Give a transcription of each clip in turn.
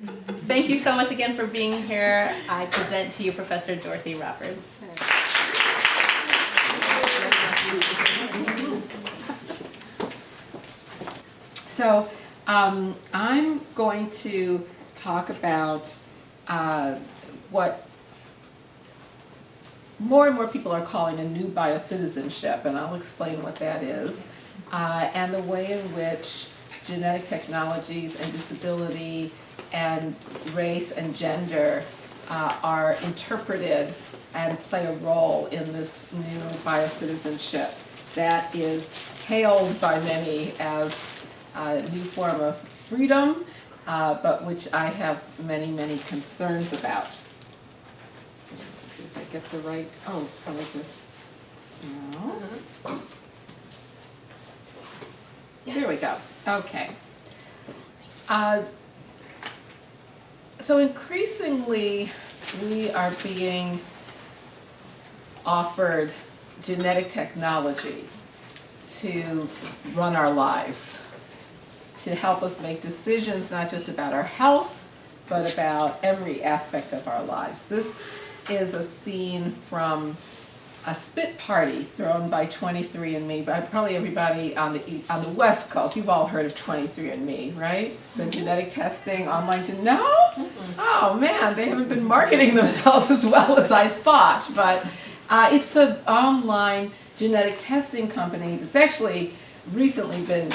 Thank you so much again for being here. I present to you Professor Dorothy Roberts. So I'm going to talk about what more and more people are calling a new biocitizenship, and I'll explain what that is, and the way in which genetic technologies and disability and race and gender are interpreted and play a role in this new biocitizenship that is hailed by many as a new form of freedom, but which I have many, many concerns about. If I get the right, oh, can I just, no. Yes. There we go, okay. So increasingly, we are being offered genetic technologies to run our lives, to help us make decisions not just about our health, but about every aspect of our lives. This is a scene from a spit party thrown by 23andMe, but probably everybody on the West Coast. You've all heard of 23andMe, right? The genetic testing online. No? Oh man, they haven't been marketing themselves as well as I thought. But it's an online genetic testing company that's actually recently been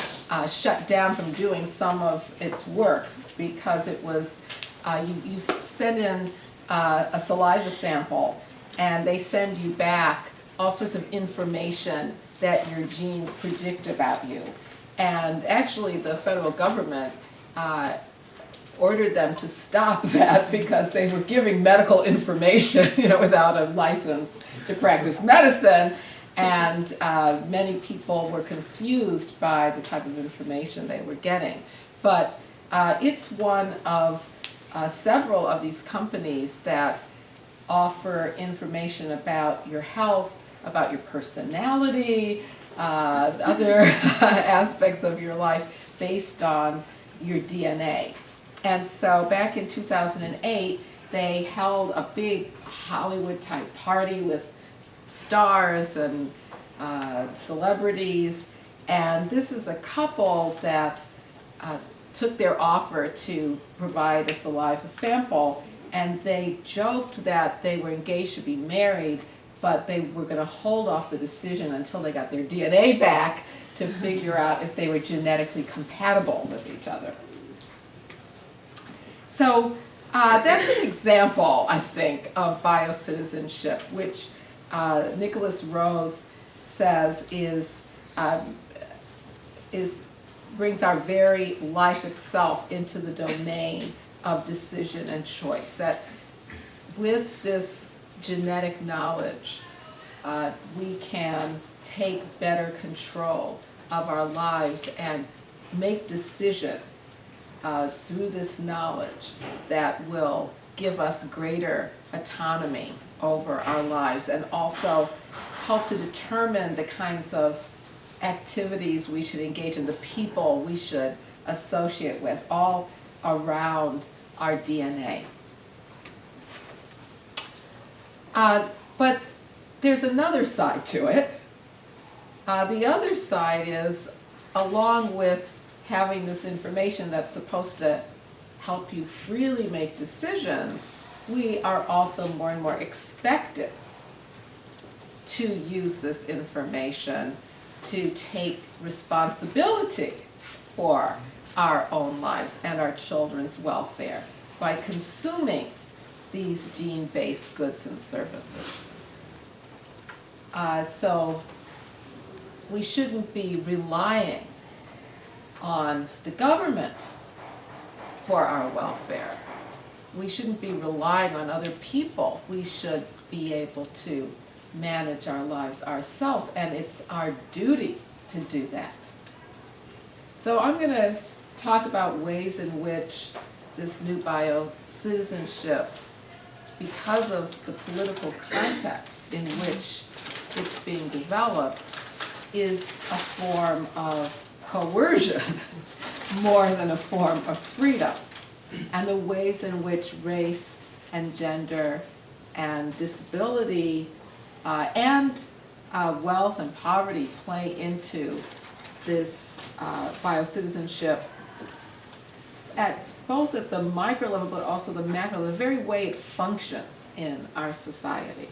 shut down from doing some of its work because it was, you send in a saliva sample and they send you back all sorts of information that your genes predict about you. And actually the federal government ordered them to stop that because they were giving medical information, without a license to practice medicine. And many people were confused by the type of information they were getting. But it's one of several of these companies that offer information about your health, about your personality, other aspects of your life based on your DNA. And so back in 2008, they held a big Hollywood-type party with stars and celebrities, and this is a couple that took their offer to provide a saliva sample, and they joked that they were engaged to be married, but they were going to hold off the decision until they got their DNA back to figure out if they were genetically compatible with each other. So that's an example, I think, of biocitizenship, which Nicholas Rose says brings our very life itself into the domain of decision and choice. That with this genetic knowledge, we can take better control of our lives and make decisions through this knowledge that will give us greater autonomy over our lives and also help to determine the kinds of activities we should engage in, the people we should associate with, all around our DNA. But there's another side to it. The other side is, along with having this information that's supposed to help you freely make decisions, we are also more and more expected to use this information to take responsibility for our own lives and our children's welfare by consuming these gene-based goods and services. So we shouldn't be relying on the government for our welfare. We shouldn't be relying on other people. We should be able to manage our lives ourselves, and it's our duty to do that. So I'm going to talk about ways in which this new biocitizenship, because of the political context in which it's being developed, is a form of coercion more than a form of freedom. and the ways in which race and gender and disability and wealth and poverty play into this biocitizenship both at the micro level but also the macro, the very way it functions in our society.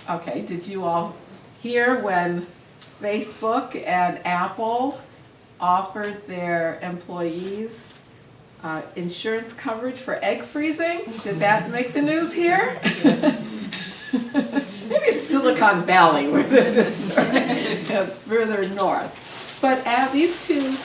Okay, did you all hear when Facebook and Apple offered their employees insurance coverage for egg freezing? Did that make the news here? Maybe it's Silicon Valley where this is, right? Further north. But these two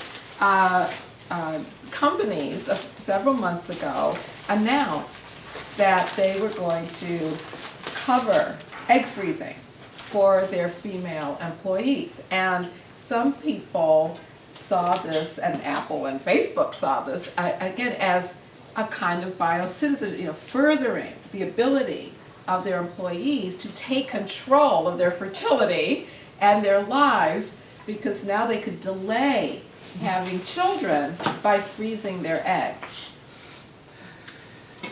companies several months ago announced that they were going to cover egg freezing for their female employees. And some people saw this, and Apple and Facebook saw this, again, as a kind of biocitizen, furthering the ability of their employees to take control of their fertility and their lives, because now they could delay having children by freezing their eggs.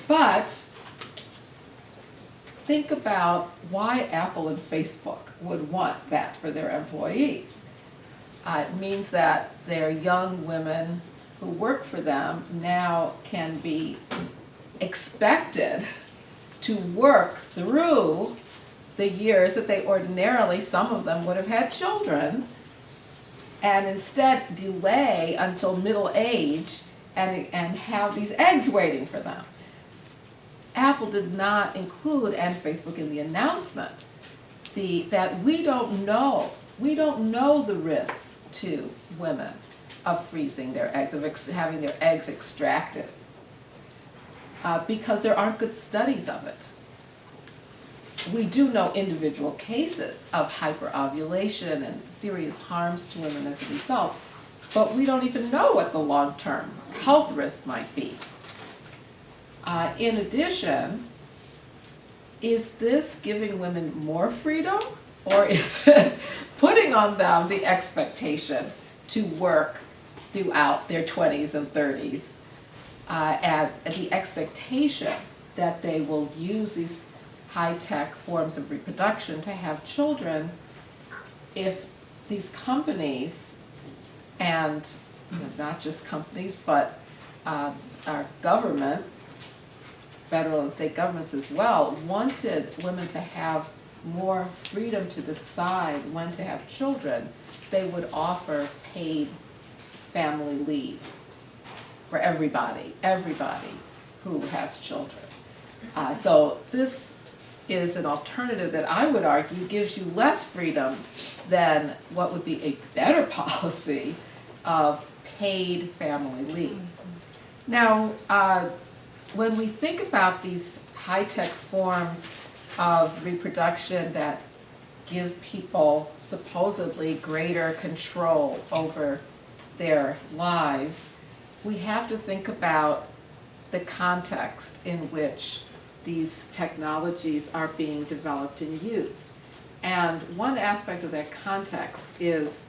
But think about why Apple and Facebook would want that for their employees. It means that their young women who work for them now can be expected to work through the years that they ordinarily, some of them would have had children, and instead delay until middle age and have these eggs waiting for them. Apple did not include, and Facebook in the announcement, that we don't know the risks to women of freezing their eggs, of having their eggs extracted, because there aren't good studies of it. We do know individual cases of hyperovulation and serious harms to women as a result, but we don't even know what the long-term health risks might be. In addition, is this giving women more freedom, or is it putting on them the expectation to work throughout their 20s and 30s, and the expectation that they will use these high-tech forms of reproduction to have children if these companies, and not just companies, but our government, federal and state governments as well, wanted women to have more freedom to decide when to have children, they would offer paid family leave for everybody who has children. So this is an alternative that I would argue gives you less freedom than what would be a better policy of paid family leave. Now, when we think about these high-tech forms of reproduction that give people supposedly greater control over their lives, we have to think about the context in which these technologies are being developed and used. And one aspect of that context is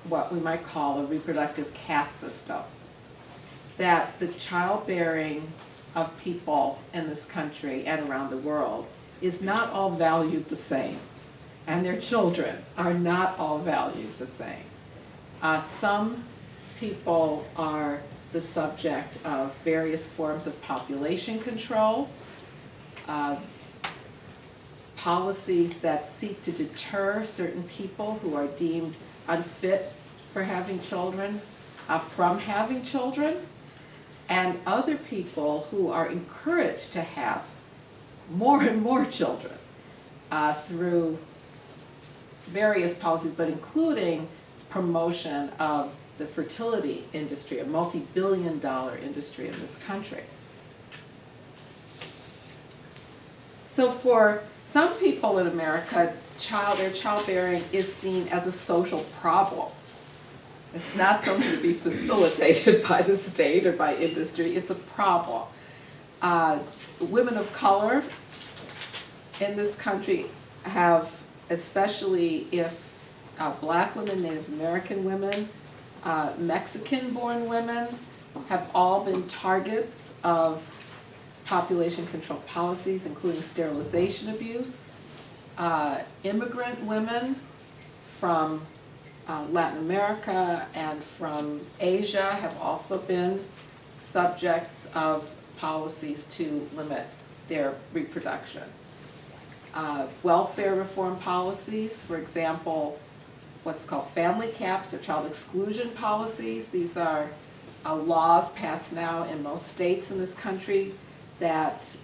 what we might call a reproductive caste system. That the childbearing of people in this country and around the world is not all valued the same, and their children are not all valued the same. Some people are the subject of various forms of population control, policies that seek to deter certain people who are deemed unfit for having children from having children, and other people who are encouraged to have more and more children through various policies, but including promotion of the fertility industry, a multi-billion-dollar industry in this country. So for some people in America, their childbearing is seen as a social problem. It's not something to be facilitated by the state or by industry, it's a problem. Women of color in this country have, especially if Black women, Native American women, Mexican-born women, have all been targets of population control policies, including sterilization abuse. Immigrant women from Latin America and from Asia have also been subjects of policies to limit their reproduction. Welfare reform policies, for example, what's called family caps or child exclusion policies. These are laws passed now in most states in this country that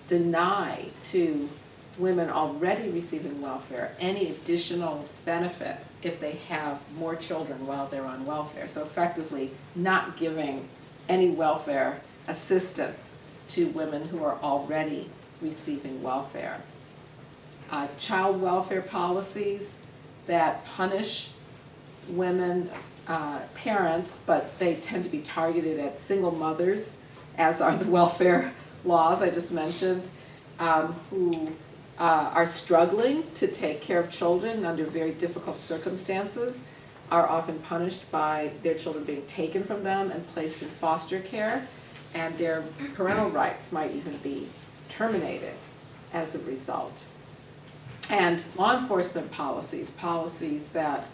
deny to women already receiving welfare any additional benefit if they have more children while they're on welfare. So effectively not giving any welfare assistance to women who are already receiving welfare. Child welfare policies that punish women, parents, but they tend to be targeted at single mothers, as are the welfare laws I just mentioned, who are struggling to take care of children under very difficult circumstances, are often punished by their children being taken from them and placed in foster care, and their parental rights might even be terminated as a result. And law enforcement policies, policies that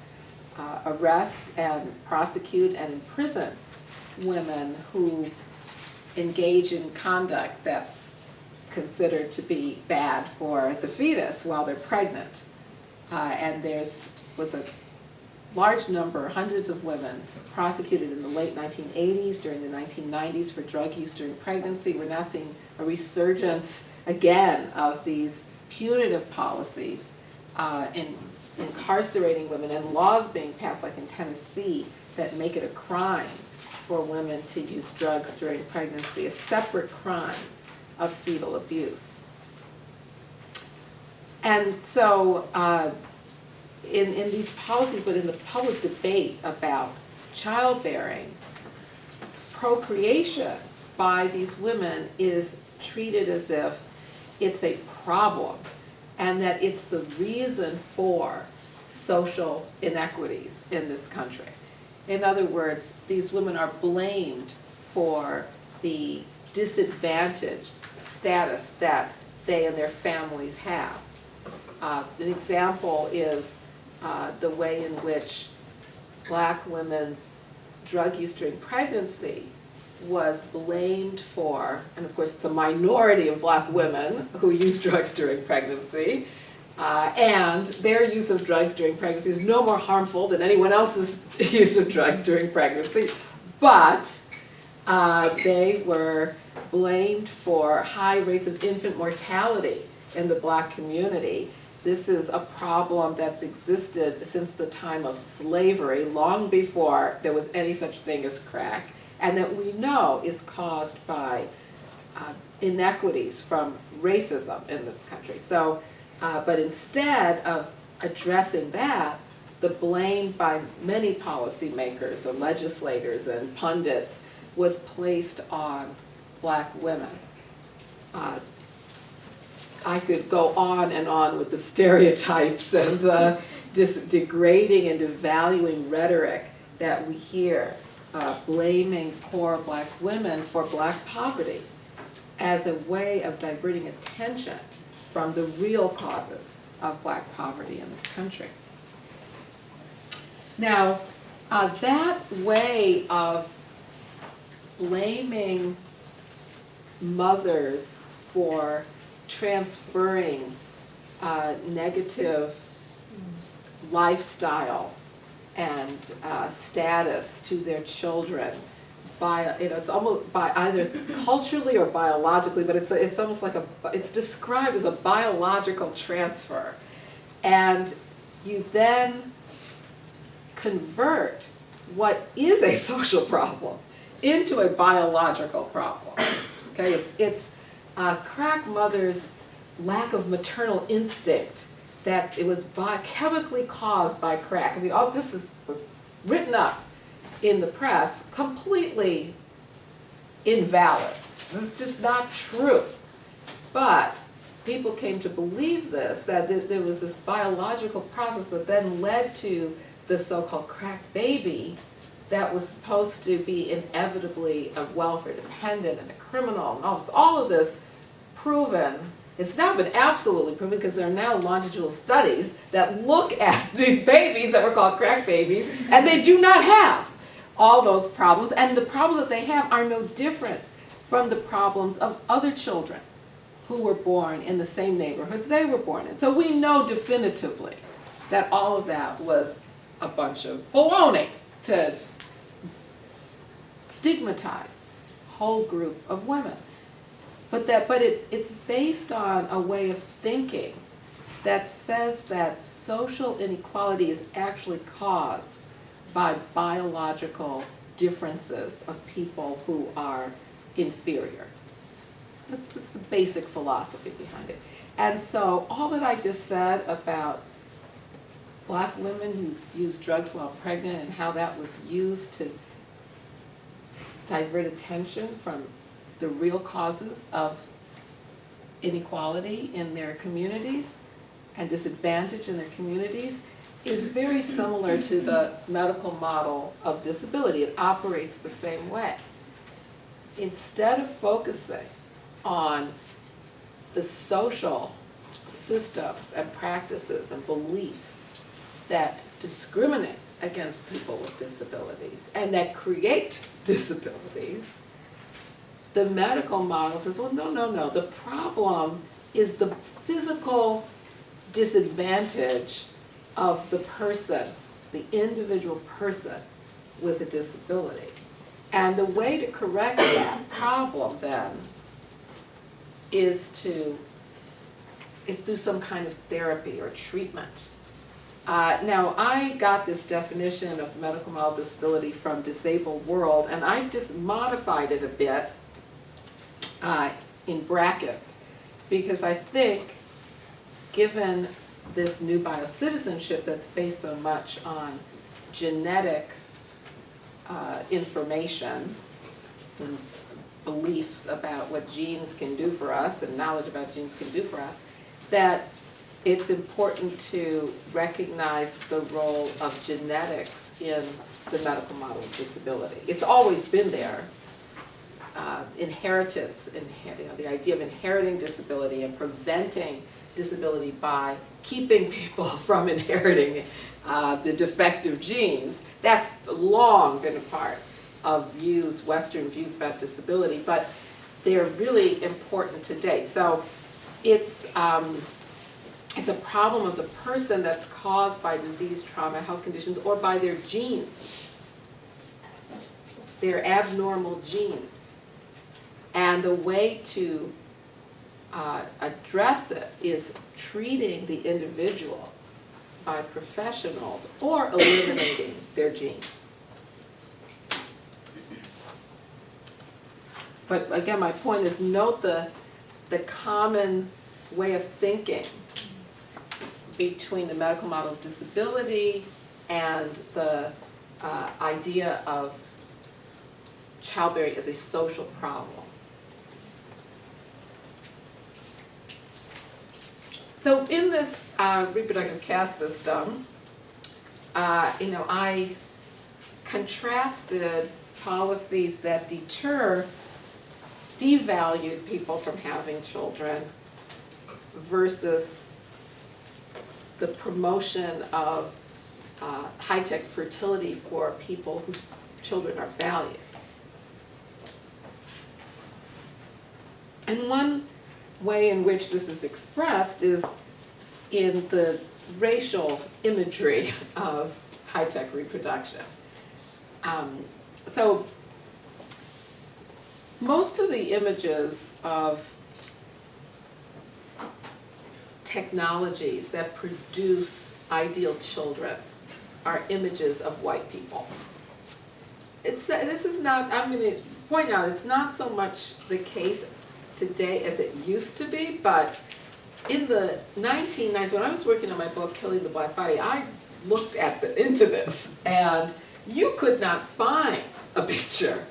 arrest and prosecute and imprison women who engage in conduct that's considered to be bad for the fetus while they're pregnant. And was a large number, hundreds of women prosecuted in the late 1980s, during the 1990s for drug use during pregnancy. We're now seeing a resurgence again of these punitive policies in incarcerating women, and laws being passed like in Tennessee that make it a crime for women to use drugs during pregnancy, a separate crime of fetal abuse. And so in these policies, but in the public debate about childbearing, procreation by these women is treated as if it's a problem and that it's the reason for social inequities in this country. In other words, these women are blamed for the disadvantaged status that they and their families have. An example is the way in which black women's drug use during pregnancy was blamed for, and of course it's a minority of black women who use drugs during pregnancy, and their use of drugs during pregnancy is no more harmful than anyone else's use of drugs during pregnancy, but they were blamed for high rates of infant mortality in the black community. This is a problem that's existed since the time of slavery, long before there was any such thing as crack, and that we know is caused by inequities from racism in this country. So, but instead of addressing that, the blame by many policymakers and legislators and pundits was placed on black women. I could go on and on with the stereotypes and the degrading and devaluing rhetoric that we hear, blaming poor black women for black poverty as a way of diverting attention from the real causes of black poverty in this country. Now, that way of blaming mothers for transferring negative lifestyle and status to their children by, it's almost by either culturally or biologically, but it's almost like it's described as a biological transfer. And you then convert what is a social problem into a biological problem. Okay, it's crack mothers' lack of maternal instinct, that it was chemically caused by crack. I mean, all this was written up in the press, completely invalid. This is just not true. But people came to believe this, that there was this biological process that then led to the so-called crack baby that was supposed to be inevitably a welfare dependent and a criminal and all of this proven. It's now been absolutely proven because there are now longitudinal studies that look at these babies that were called crack babies, and they do not have all those problems, and the problems that they have are no different from the problems of other children who were born in the same neighborhoods they were born in. So we know definitively that all of that was a bunch of baloney to stigmatize a whole group of women. But it's based on a way of thinking that says that social inequality is actually caused by biological differences of people who are inferior. That's the basic philosophy behind it. And so all that I just said about black women who use drugs while pregnant and how that was used to divert attention from the real causes of inequality in their communities and disadvantage in their communities is very similar to the medical model of disability. It operates the same way. Instead of focusing on the social systems and practices and beliefs that discriminate against people with disabilities and that create disabilities, the medical model says, well, no. The problem is the physical disadvantage of the person, the individual person with a disability. And the way to correct that problem then is to do some kind of therapy or treatment. Now, I got this definition of medical model disability from Disabled World, and I've just modified it a bit in brackets, because I think, given this new biocitizenship that's based so much on genetic information and beliefs about what genes can do for us and knowledge about genes can do for us, that it's important to recognize the role of genetics in the medical model of disability. It's always been there. Inheritance, the idea of inheriting disability and preventing disability by keeping people from inheriting the defective genes, that's long been a part of views, Western views about disability, but they're really important today. So it's a problem of the person that's caused by disease, trauma, health conditions, or by their genes, their abnormal genes. And the way to address it is treating the individual by professionals or eliminating their genes. But again, my point is, note the common way of thinking between the medical model of disability and the idea of childbearing as a social problem. So in this reproductive caste system, I contrasted policies that devalued people from having children versus the promotion of high-tech fertility for people whose children are valued. And one way in which this is expressed is in the racial imagery of high-tech reproduction. So most of the images of technologies that produce ideal children are images of white people. This is not, I'm going to point out, it's not so much the case today as it used to be, but in the 1990s, when I was working on my book, Killing the Black Body, I looked into this, and you could not find a picture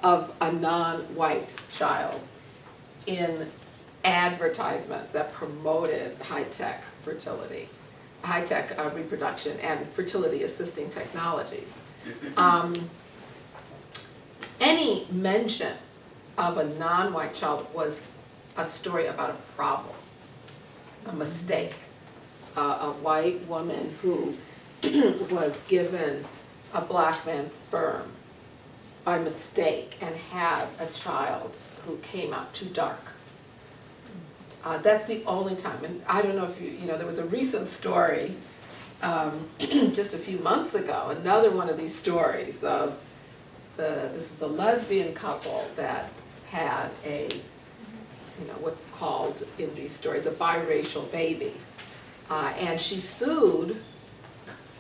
of a non-white child in advertisements that promoted high-tech fertility, high-tech reproduction, and fertility-assisting technologies. any mention of a non-white child was a story about a problem, a mistake. A white woman who was given a black man's sperm by mistake and had a child who came out too dark. That's the only time, and I don't know if you know, there was a recent story just a few months ago, another one of these stories of this is a lesbian couple that had a, what's called in these stories a biracial baby. And she sued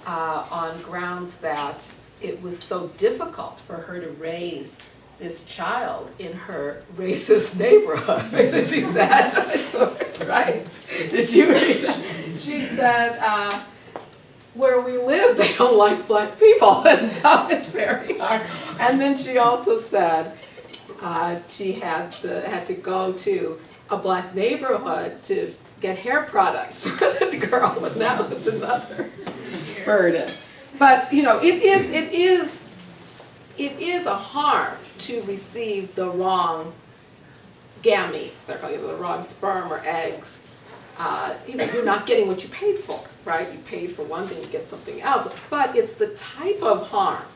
on grounds that it was so difficult for her to raise this child in her racist neighborhood. Basically, she said, right? Did you read that? She said, where we live, they don't like black people, and so it's very hard. And then she also said she had to go to a black neighborhood to get hair products for the girl, and that was another burden. But it is a harm to receive the wrong gametes. They're calling it the wrong sperm or eggs. You're not getting what you paid for, right? You paid for one thing, you get something else. But it's the type of harm,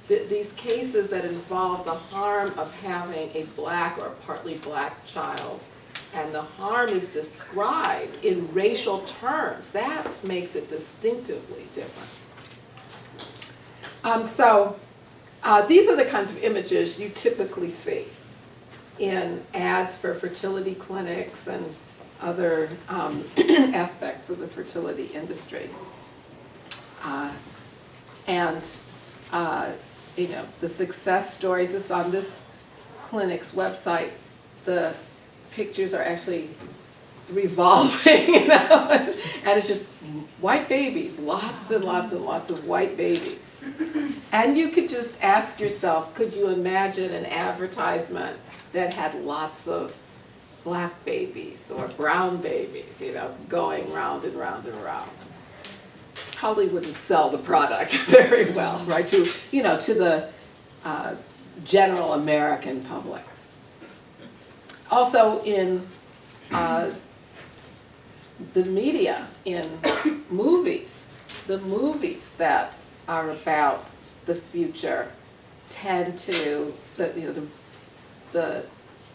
these cases that involve the harm of having a black or partly black child, and the harm is described in racial terms. That makes it distinctively different. These are the kinds of images you typically see in ads for fertility clinics and other aspects of the fertility industry. The success stories is on this clinic's website. The pictures are actually revolving, and it's just white babies, lots and lots and lots of white babies. And you could just ask yourself, could you imagine an advertisement that had lots of black babies or brown babies, going round and round and round? Probably wouldn't sell the product very well, right, to the general American public. Also in the media, in movies, the movies that are about the future tend to, the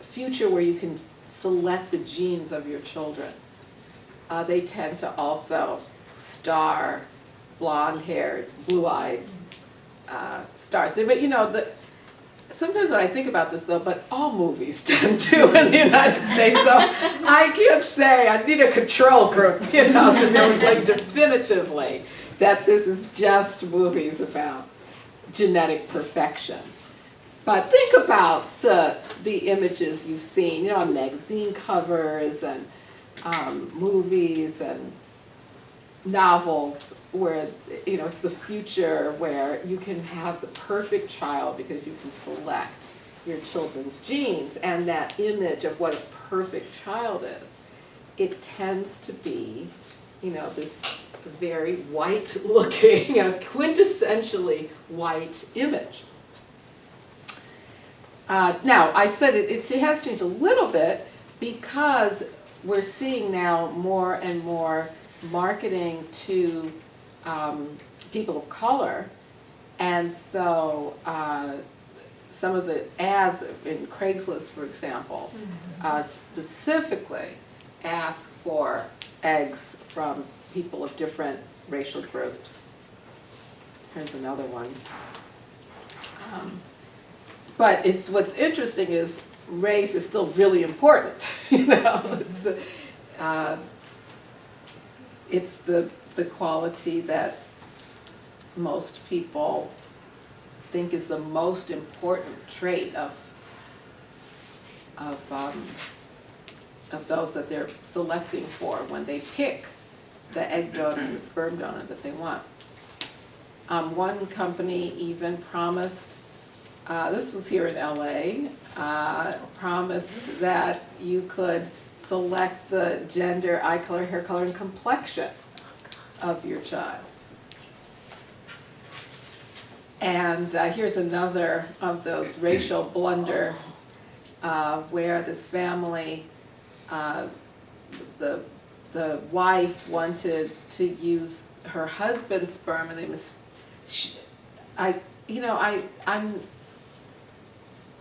future where you can select the genes of your children. They tend to also star blonde-haired, blue-eyed stars. But sometimes when I think about this, though, but all movies tend to in the United States, so I can't say, I need a control group, to be able to say definitively that this is just movies about genetic perfection. But think about the images you've seen, on magazine covers and movies and novels where, it's the future where you can have the perfect child because you can select your children's genes. And that image of what a perfect child is, it tends to be, this very white-looking, quintessentially white image. Now, I said it has changed a little bit because we're seeing now more and more marketing to people of color, and so some of the ads in Craigslist, for example, specifically ask for eggs from people of different racial groups. Here's another one. But what's interesting is race is still really important. It's the quality that most people think is the most important trait of those that they're selecting for when they pick the egg donor and the sperm donor that they want. One company even promised, this was here in LA, promised that you could select the gender, eye color, hair color, and complexion of your child. And here's another of those racial blunder where this family, the wife wanted to use her husband's sperm, and they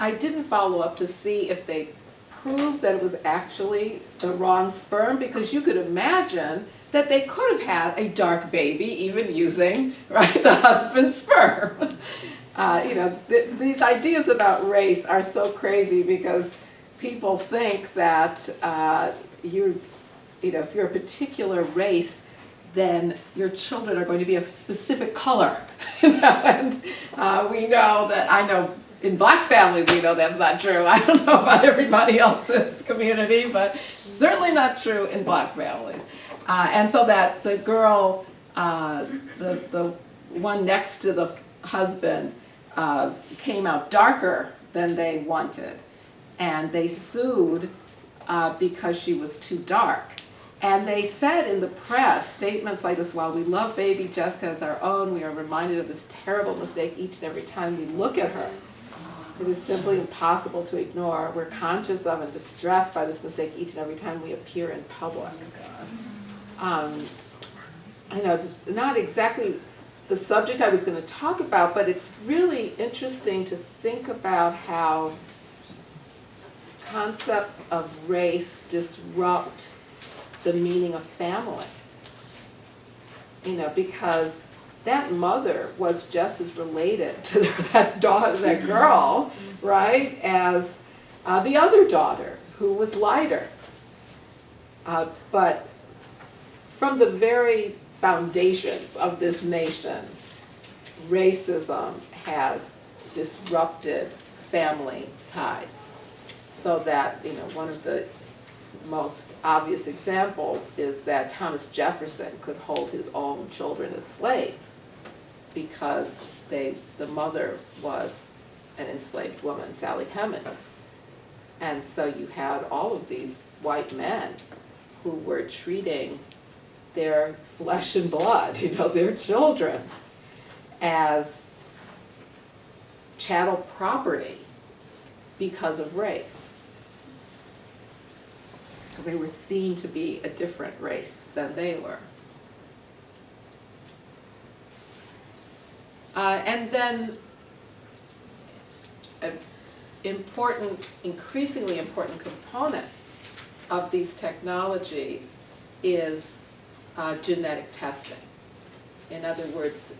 I didn't follow up to see if they proved that it was actually the wrong sperm, because you could imagine that they could have had a dark baby even using, right, the husband's sperm. These ideas about race are so crazy because people think that if you're a particular race, then your children are going to be a specific color. And we know that, I know in black families we know that's not true. I don't know about everybody else's community, but certainly not true in black families. And so that the girl, the one next to the husband, came out darker than they wanted. And they sued because she was too dark. And they said in the press statements like this: while we love baby Jessica as our own, we are reminded of this terrible mistake each and every time we look at her. It is simply impossible to ignore. We're conscious of and distressed by this mistake each and every time we appear in public. I know it's not exactly the subject I was going to talk about, but it's really interesting to think about how concepts of race disrupt the meaning of family. Because that mother was just as related to that daughter, that girl, right, as the other daughter, who was lighter. But from the very foundations of this nation, racism has disrupted family ties. So that, one of the most obvious examples is that Thomas Jefferson could hold his own children as slaves because the mother was an enslaved woman, Sally Hemings. And so you had all of these white men who were treating their flesh and blood, their children, as chattel property because of race. Because they were seen to be a different race than they were. And then an increasingly important component of these technologies is genetic testing. In other words,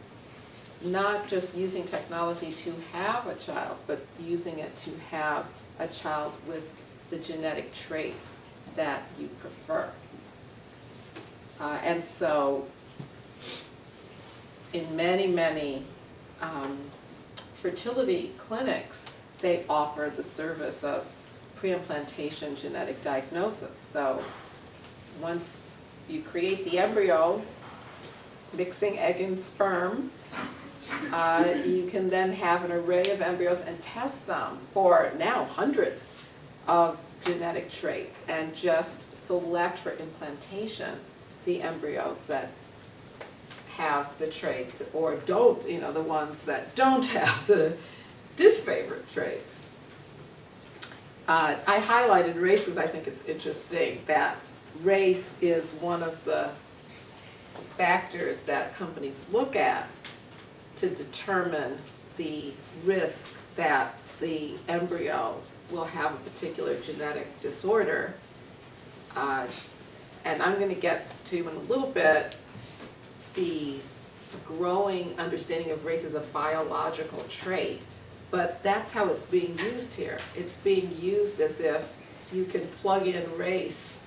not just using technology to have a child, but using it to have a child with the genetic traits that you prefer. And so in many fertility clinics, they offer the service of pre-implantation genetic diagnosis. So once you create the embryo, mixing egg and sperm, you can then have an array of embryos and test them for now hundreds of genetic traits and just select for implantation the embryos that have the traits or don't, the ones that don't have the disfavored traits. I highlighted race because I think it's interesting that race is one of the factors that companies look at to determine the risk that the embryo will have a particular genetic disorder. And I'm going to get to in a little bit the growing understanding of race as a biological trait, but that's how it's being used here. It's being used as if you can plug in race,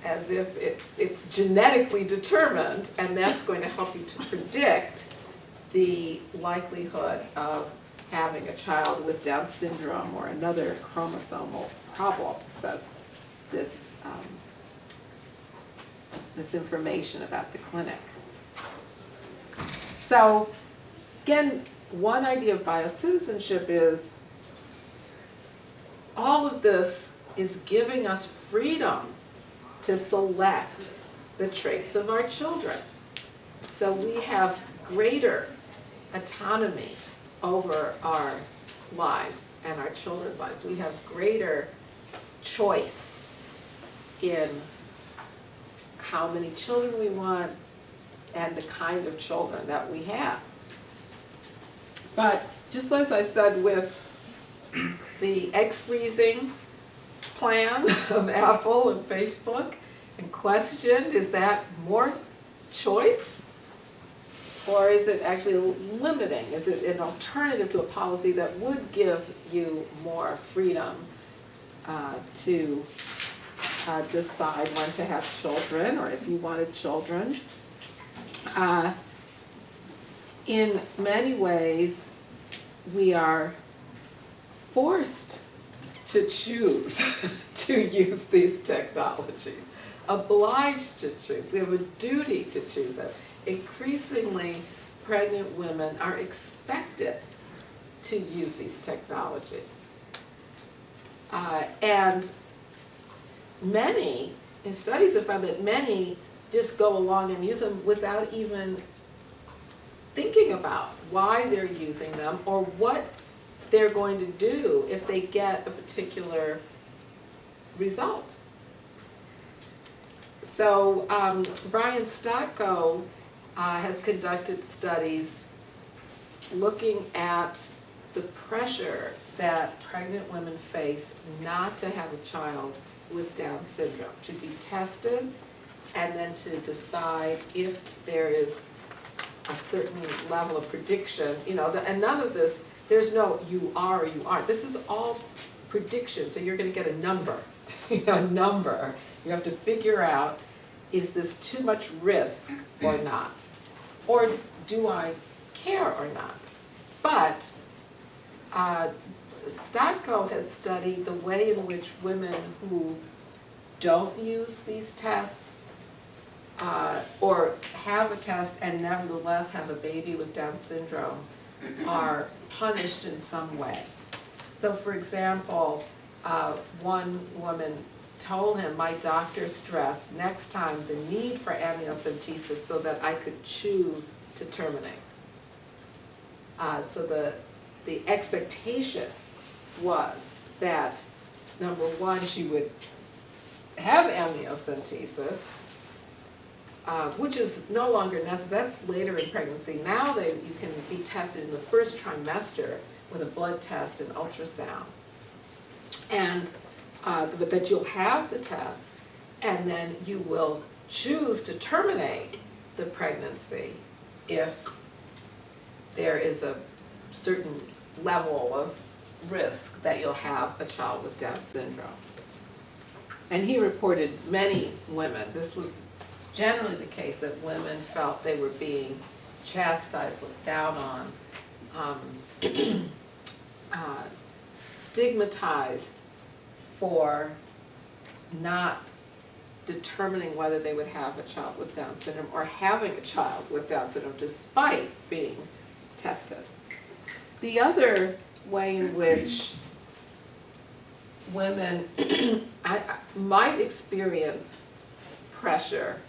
as if it's genetically determined, and that's going to help you to predict the likelihood of having a child with Down syndrome or another chromosomal problem, says this, this information about the clinic. So again, one idea of biocitizenship is all of this is giving us freedom to select the traits of our children. So we have greater autonomy over our lives and our children's lives. We have greater choice in how many children we want and the kind of children that we have. But just as I said with the egg freezing plan of Apple and Facebook, and questioned, is that more choice? Or is it actually limiting? Is it an alternative to a policy that would give you more freedom to decide when to have children, or if you wanted children? In many ways, we are forced to choose to use these technologies, obliged to choose. We have a duty to choose them. Increasingly, pregnant women are expected to use these technologies. And many, in studies have found that many just go along and use them without even thinking about why they're using them or what they're going to do if they get a particular result. So Brian Stotko has conducted studies looking at the pressure that pregnant women face not to have a child with Down syndrome, to be tested and then to decide if there is a certain level of prediction, and none of this, there's no you are or you aren't. This is all prediction, so you're going to get a number, number. You have to figure out, is this too much risk or not? Or do I care or not? But Stotko has studied the way in which women who don't use these tests or have a test and nevertheless have a baby with Down syndrome are punished in some way. So for example, one woman told him, my doctor stressed next time the need for amniocentesis so that I could choose to terminate. So the expectation was that, number one, she would have amniocentesis, which is no longer necessary. That's later in pregnancy. Now you can be tested in the first trimester with a blood test and ultrasound. And but that you'll have the test, and then you will choose to terminate the pregnancy if there is a certain level of risk that you'll have a child with Down syndrome. And he reported many women, this was generally the case, that women felt they were being chastised, looked down on, stigmatized for not determining whether they would have a child with Down syndrome or having a child with Down syndrome despite being tested. The other way in which women might experience pressure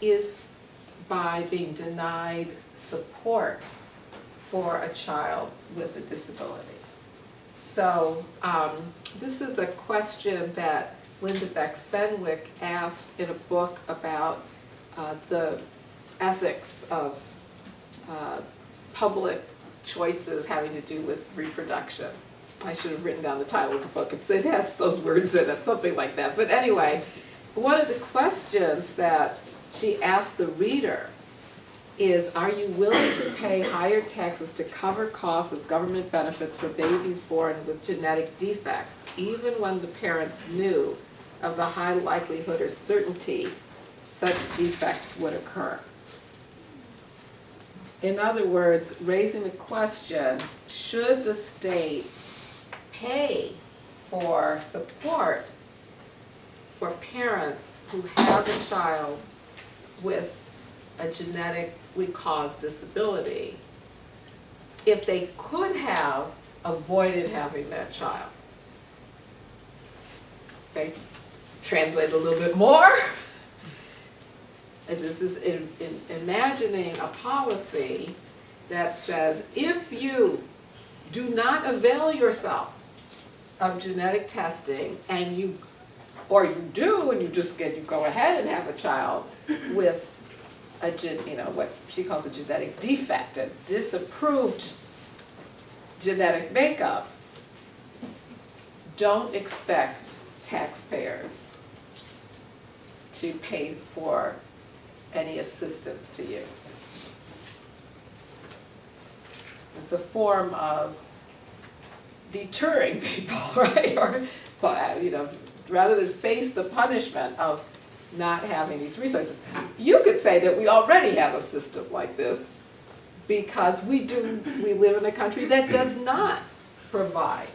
is by being denied support for a child with a disability. So this is a question that Linda Beck Fenwick asked in a book about the ethics of public choices having to do with reproduction. I should have written down the title of the book. It has those words in it, something like that. But anyway, one of the questions that she asked the reader is, are you willing to pay higher taxes to cover costs of government benefits for babies born with genetic defects, even when the parents knew of the high likelihood or certainty such defects would occur? In other words, raising the question, should the state pay for support for parents who have a child with a genetically caused disability if they could have avoided having that child? Okay, let's translate a little bit more. And this is in imagining a policy that says if you do not avail yourself of genetic testing and you do and you go ahead and have a child with what she calls a genetic defect, a disapproved genetic makeup, don't expect taxpayers to pay for any assistance to you. It's a form of deterring people, right? Or, rather than face the punishment of not having these resources. You could say that we already have a system like this because we live in a country that does not provide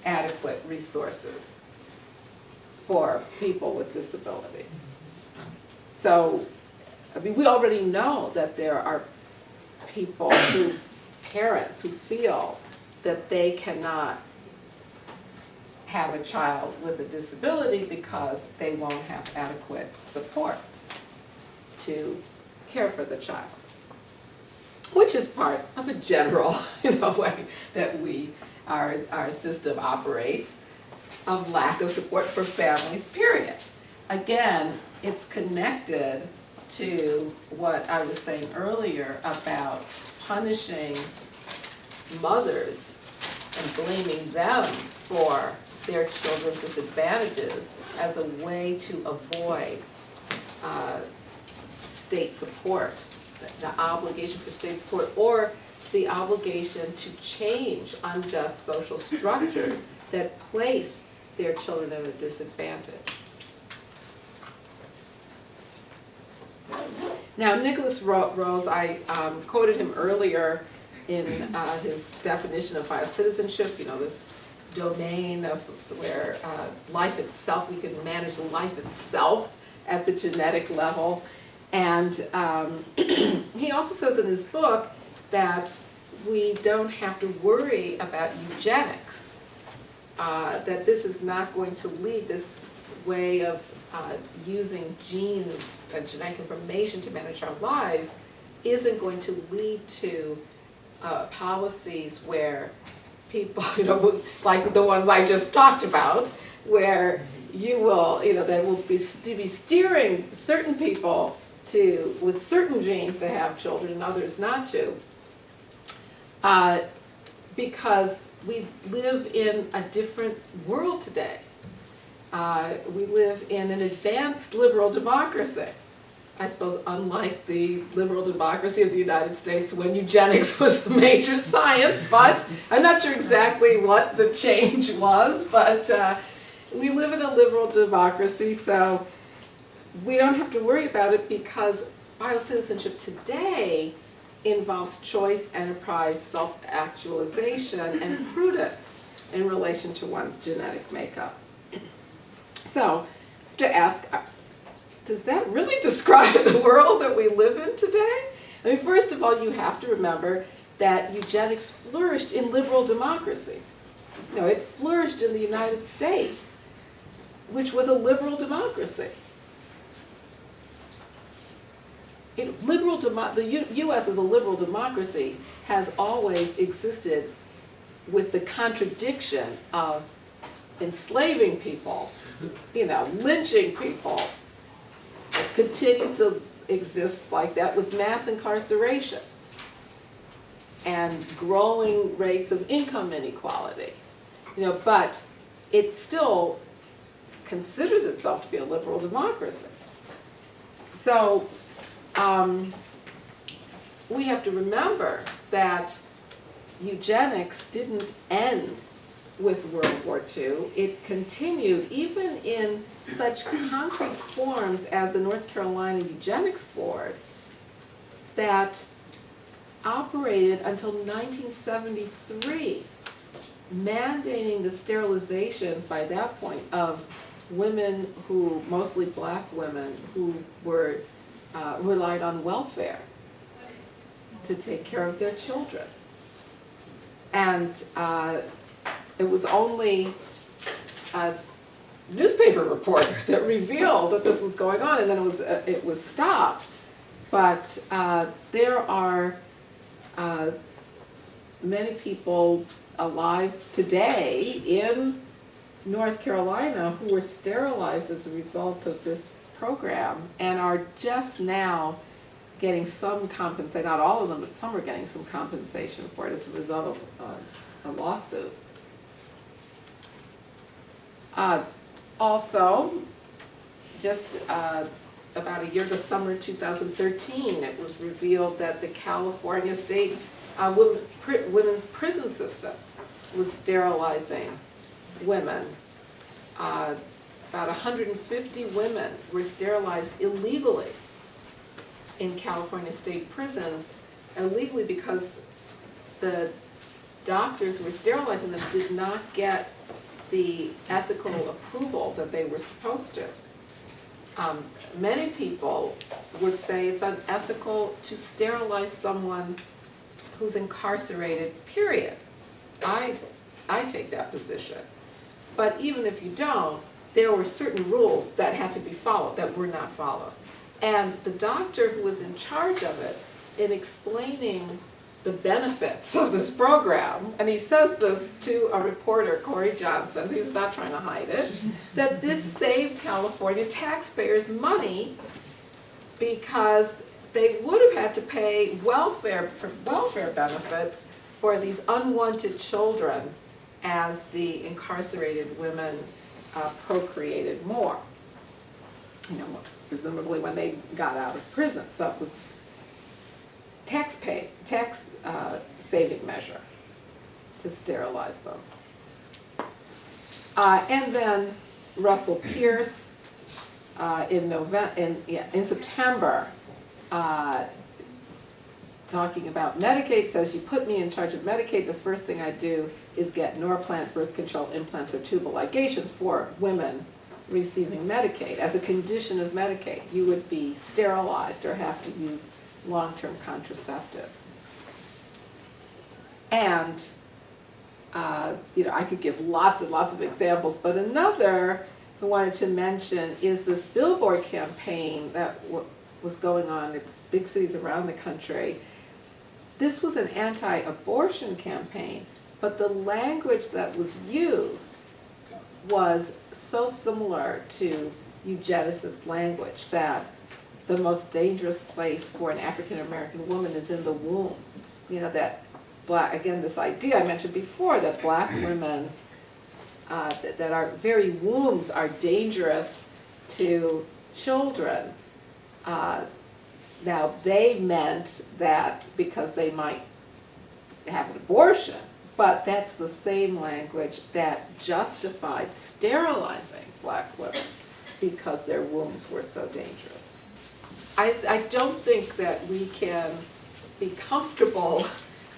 adequate resources for people with disabilities. So, we already know that there are parents who feel that they cannot have a child with a disability because they won't have adequate support to care for the child, which is part of a general way that our system operates, of lack of support for families, period. Again, it's connected to what I was saying earlier about punishing mothers and blaming them for their children's disadvantages as a way to avoid state support, the obligation for state support, or the obligation to change unjust social structures that place their children at a disadvantage. Now, Nicholas Rose, I quoted him earlier in his definition of biocitizenship, this domain of where life itself, we can manage life itself at the genetic level. And he also says in his book that we don't have to worry about eugenics, that this is not going to lead, this way of using genes and genetic information to manage our lives isn't going to lead to policies where people, like the ones I just talked about, where they will be steering certain people with certain genes to have children and others not to, because we live in a different world today. We live in an advanced liberal democracy. I suppose unlike the liberal democracy of the United States when eugenics was a major science, but I'm not sure exactly what the change was, but we live in a liberal democracy, so we don't have to worry about it because biocitizenship today involves choice, enterprise, self-actualization, and prudence in relation to one's genetic makeup. So, to ask, does that really describe the world that we live in today? I mean, first of all, you have to remember that eugenics flourished in liberal democracies. It flourished in the United States, which was a liberal democracy. The U.S. as a liberal democracy has always existed with the contradiction of enslaving people, lynching people. It continues to exist like that with mass incarceration and growing rates of income inequality. But it still considers itself to be a liberal democracy. So we have to remember that eugenics didn't end with World War II. It continued even in such concrete forms as the North Carolina Eugenics Board that operated until 1973, mandating the sterilizations by that point of women mostly black women, who were relied on welfare to take care of their children. And it was only a newspaper reporter that revealed that this was going on, and then it was stopped. But there are many people alive today in North Carolina who were sterilized as a result of this program and are just now getting some compensation, not all of them, but some are getting some compensation for it as a result of a lawsuit. Also, just about a year ago, summer 2013, it was revealed that the California state women's prison system was sterilizing women. About 150 women were sterilized illegally in California state prisons, illegally because the doctors who were sterilizing them did not get the ethical approval that they were supposed to. Many people would say it's unethical to sterilize someone who's incarcerated, period. I take that position. But even if you don't, there were certain rules that had to be followed that were not followed. And the doctor who was in charge of it, in explaining the benefits of this program, and he says this to a reporter, Corey Johnson, who's not trying to hide it, that this saved California taxpayers money because they would have had to pay welfare benefits for these unwanted children as the incarcerated women procreated more, presumably when they got out of prison. So it was tax saving measure to sterilize them. And then Russell Pierce in September, talking about Medicaid, says, you put me in charge of Medicaid, the first thing I do is get Norplant birth control implants or tubal ligations for women receiving Medicaid. As a condition of Medicaid, you would be sterilized or have to use long-term contraceptives. And I could give lots and lots of examples, but another I wanted to mention is this billboard campaign that was going on in big cities around the country. This was an anti-abortion campaign, but the language that was used was so similar to eugenicist language, that the most dangerous place for an African American woman is in the womb. That again, this idea I mentioned before, that black women, that our very wombs are dangerous to children. Now, they meant that because they might have an abortion, but that's the same language that justified sterilizing black women because their wombs were so dangerous. I don't think that we can be comfortable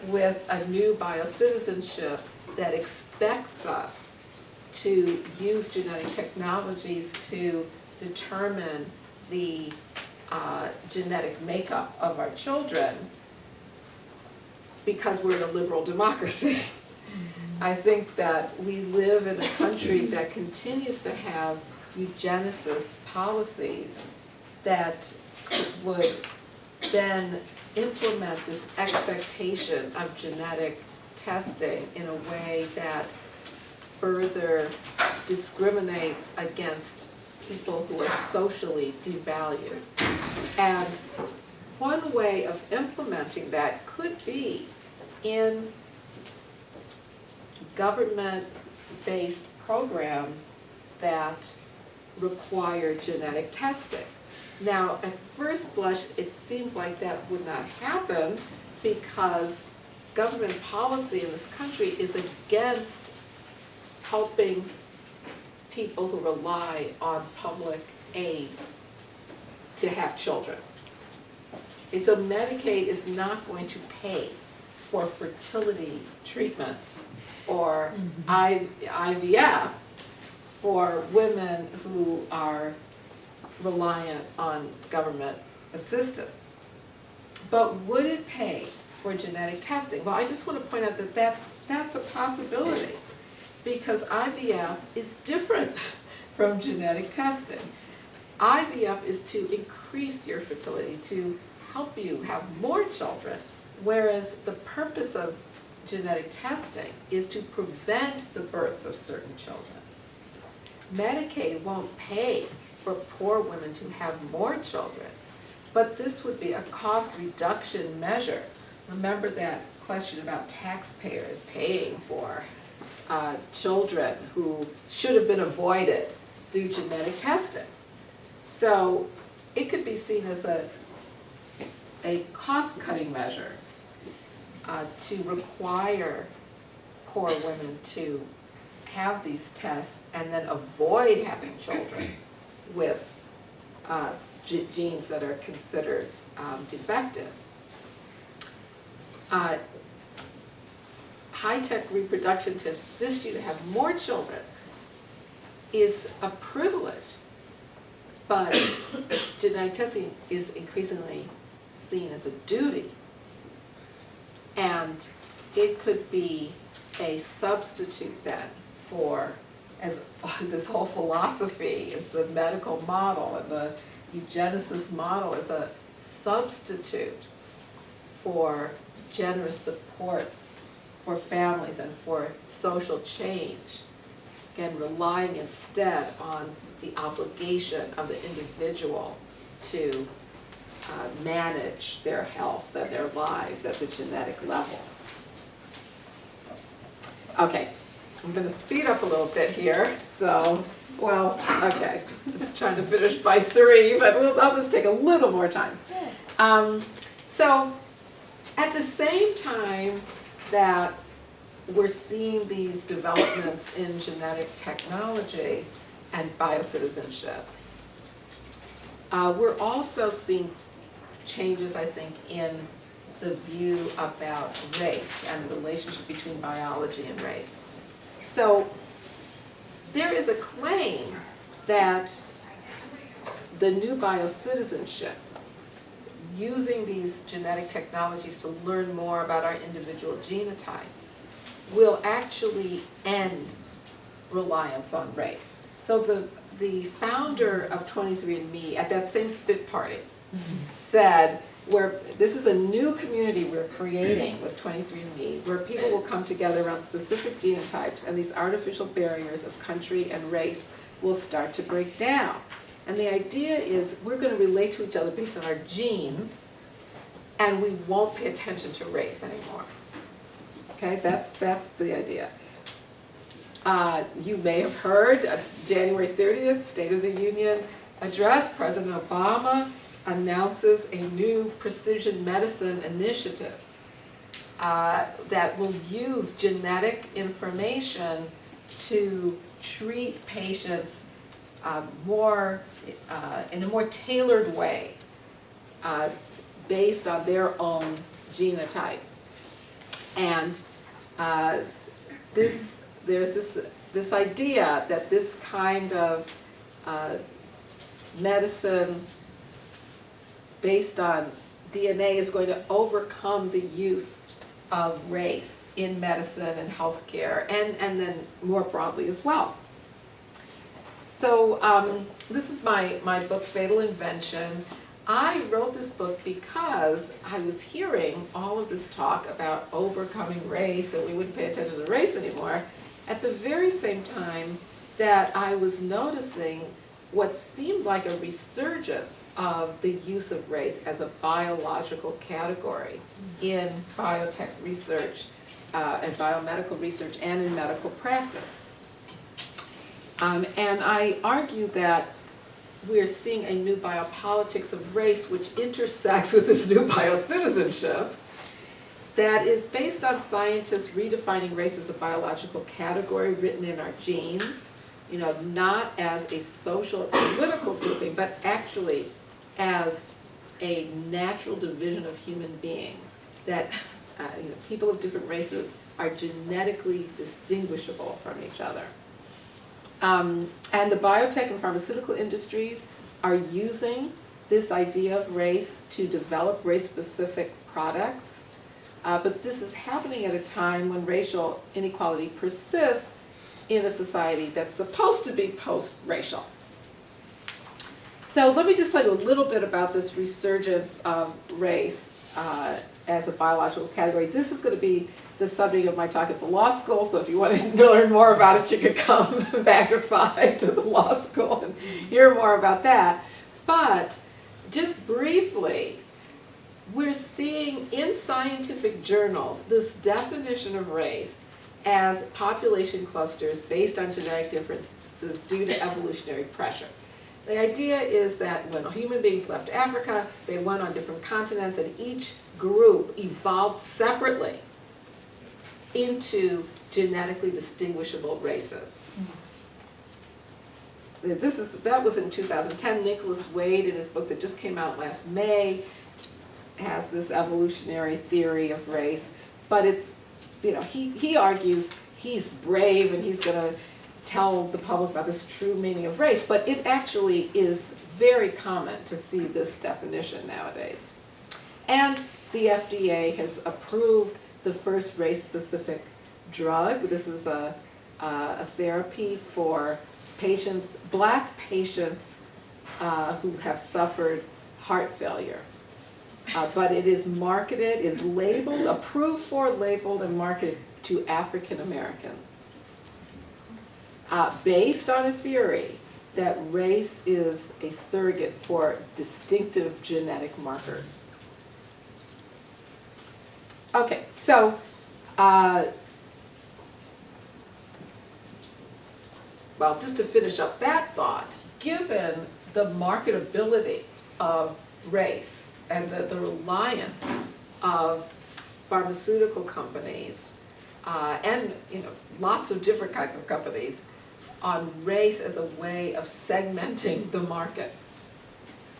with a new biocitizenship that expects us to use genetic technologies to determine the genetic makeup of our children because we're in a liberal democracy. I think that we live in a country that continues to have eugenicist policies that would then implement this expectation of genetic testing in a way that further discriminates against people who are socially devalued. And one way of implementing that could be in government-based programs that require genetic testing. Now, at first blush, it seems like that would not happen because government policy in this country is against helping people who rely on public aid to have children. And so Medicaid is not going to pay for fertility treatments or IVF for women who are reliant on government assistance. But would it pay for genetic testing? Well, I just want to point out that that's a possibility because IVF is different from genetic testing. IVF is to increase your fertility, to help you have more children. Whereas the purpose of genetic testing is to prevent the births of certain children. Medicaid won't pay for poor women to have more children, but this would be a cost reduction measure. Remember that question about taxpayers paying for children who should have been avoided through genetic testing. So it could be seen as a cost-cutting measure to require poor women to have these tests and then avoid having children with genes that are considered defective. High-tech reproduction to assist you to have more children is a privilege, but genetic testing is increasingly seen as a duty. And it could be a substitute then for, as this whole philosophy is the medical model and the eugenicist model is a substitute for generous supports for families and for social change. Again, relying instead on the obligation of the individual to manage their health and their lives at the genetic level. Okay, I'm going to speed up a little bit here. So, well, okay, just trying to finish by 3, but I'll just take a little more time. So, at the same time that we're seeing these developments in genetic technology and biocitizenship, we're also seeing changes, I think, in the view about race and the relationship between biology and race. So there is a claim that the new biocitizenship, using these genetic technologies to learn more about our individual genotypes, will actually end reliance on race. So the founder of 23andMe at that same spit party said, this is a new community we're creating with 23andMe, where people will come together around specific genotypes and these artificial barriers of country and race will start to break down. And the idea is we're going to relate to each other based on our genes, and we won't pay attention to race anymore. Okay, that's the idea. You may have heard January 30th, State of the Union address, President Obama announces a new precision medicine initiative that will use genetic information to treat patients in a more tailored way based on their own genotype. And there's this idea that this kind of medicine based on DNA is going to overcome the use of race in medicine and healthcare, and then more broadly as well. So this is my book, Fatal Invention. I wrote this book because I was hearing all of this talk about overcoming race and we wouldn't pay attention to race anymore, at the very same time that I was noticing what seemed like a resurgence of the use of race as a biological category in biotech research and biomedical research and in medical practice. And I argue that we're seeing a new biopolitics of race which intersects with this new biocitizenship that is based on scientists redefining race as a biological category written in our genes, not as a social or political grouping, but actually as a natural division of human beings, that people of different races are genetically distinguishable from each other. And the biotech and pharmaceutical industries are using this idea of race to develop race-specific products. But this is happening at a time when racial inequality persists in a society that's supposed to be post-racial. So let me just tell you a little bit about this resurgence of race as a biological category. This is going to be the subject of my talk at the law school, so if you want to learn more about it, you could come back at 5 to the law school and hear more about that. But just briefly, we're seeing in scientific journals this definition of race as population clusters based on genetic differences due to evolutionary pressure. The idea is that when human beings left Africa, they went on different continents, and each group evolved separately into genetically distinguishable races. That was in 2010. Nicholas Wade, in his book that just came out last May, has this evolutionary theory of race. But it's, he argues he's brave and he's going to tell the public about this true meaning of race, but it actually is very common to see this definition nowadays. And the FDA has approved the first race-specific drug. This is a therapy for patients, Black patients who have suffered heart failure. But it is marketed, is labeled, approved for, labeled, and marketed to African Americans. Based on a theory that race is a surrogate for distinctive genetic markers. Okay, so well, just to finish up that thought, given the marketability of race and the reliance of pharmaceutical companies and lots of different kinds of companies on race as a way of segmenting the market.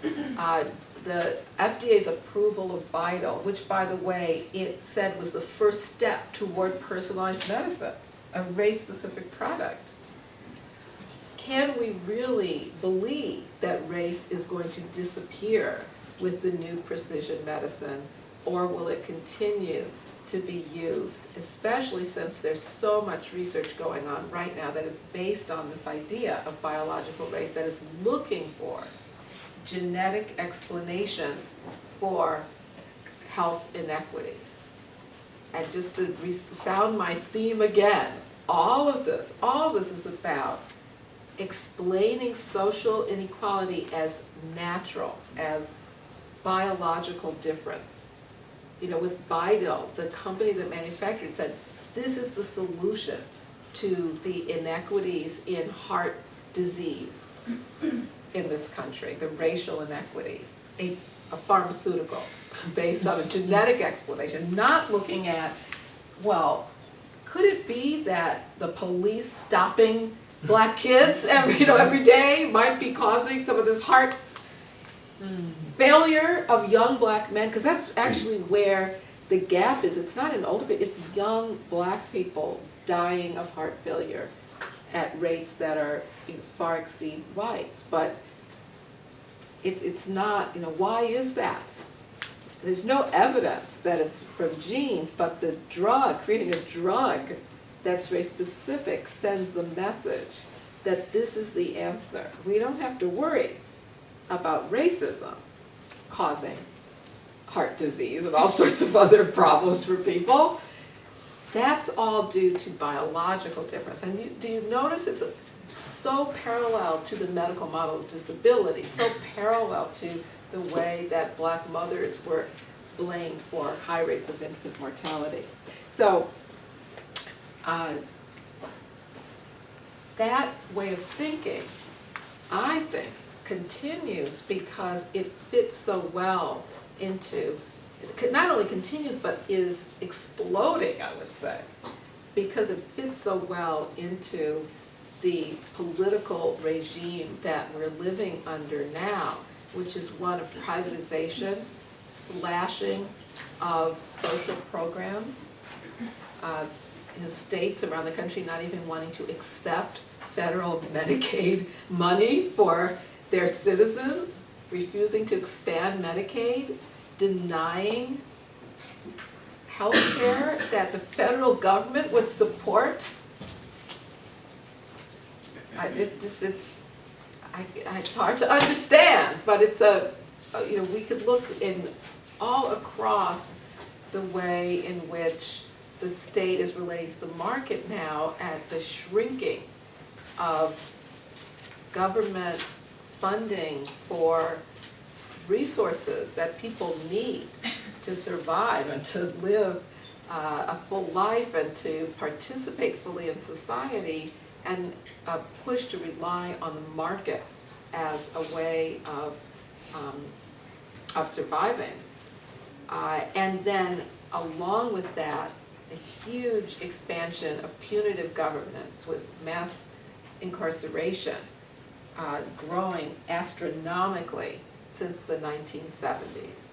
The FDA's approval of Vital, which by the way, it said was the first step toward personalized medicine, a race-specific product. Can we really believe that race is going to disappear with the new precision medicine, or will it continue to be used, especially since there's so much research going on right now that is based on this idea of biological race that is looking for genetic explanations for health inequities. And just to sound my theme again, all of this is about explaining social inequality as natural, as biological difference. With Vital, the company that manufactured said, this is the solution to the inequities in heart disease in this country, the racial inequities, a pharmaceutical based on a genetic explanation, not looking at, well, could it be that the police stopping Black kids every day might be causing some of this heart failure of young Black men? Because that's actually where the gap is. It's not in older people, it's young Black people dying of heart failure at rates that are far exceed whites. But it's not, why is that? There's no evidence that it's from genes, but the drug, creating a drug that's race specific sends the message that this is the answer. We don't have to worry about racism causing heart disease and all sorts of other problems for people. That's all due to biological difference. And do you notice it's so parallel to the medical model of disability, so parallel to the way that Black mothers were blamed for high rates of infant mortality. So that way of thinking, I think, continues because it fits so well into, not only continues, but is exploding, I would say, because it fits so well into the political regime that we're living under now, which is one of privatization, slashing of social programs, states around the country not even wanting to accept federal Medicaid money for their citizens, refusing to expand Medicaid, denying health care that the federal government would support. It's hard to understand, but it's we could look in all across the way in which the state is relating to the market now, and the shrinking of government funding for resources that people need to survive and to live a full life and to participate fully in society, and a push to rely on the market as a way of surviving. And then along with that, a huge expansion of punitive governance with mass incarceration growing astronomically since the 1970s.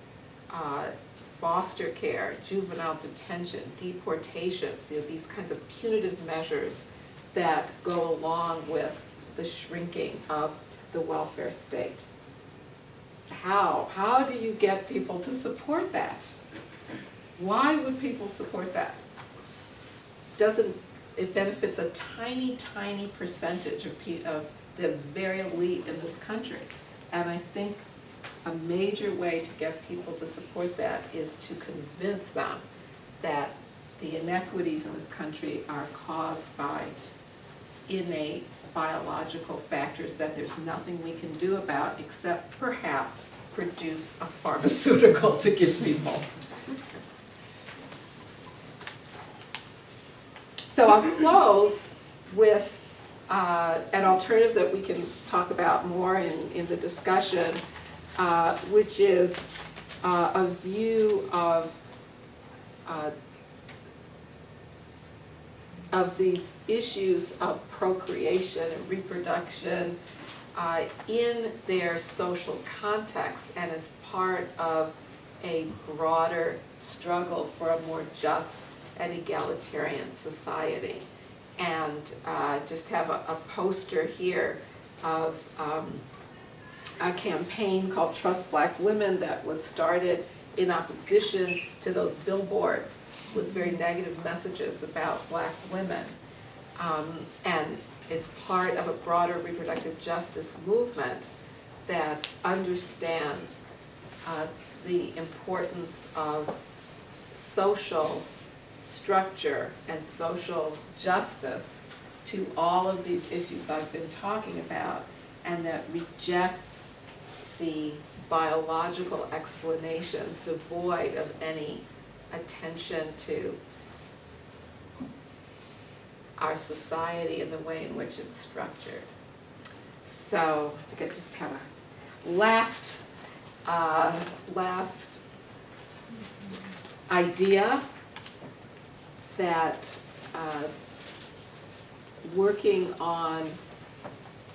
Foster care, juvenile detention, deportations, these kinds of punitive measures that go along with the shrinking of the welfare state. How do you get people to support that? Why would people support that? It benefits a tiny, tiny percentage of the very elite in this country. And I think a major way to get people to support that is to convince them that the inequities in this country are caused by innate biological factors that there's nothing we can do about except perhaps produce a pharmaceutical to give people. So I'll close with an alternative that we can talk about more in the discussion, which is a view of these issues of procreation and reproduction in their social context and as part of a broader struggle for a more just and egalitarian society. And just have a poster here of a campaign called Trust Black Women that was started in opposition to those billboards with very negative messages about black women. And it's part of a broader reproductive justice movement that understands the importance of social structure and social justice to all of these issues I've been talking about, and that rejects the biological explanations devoid of any attention to our society and the way in which it's structured. So I think I just have a last idea that working on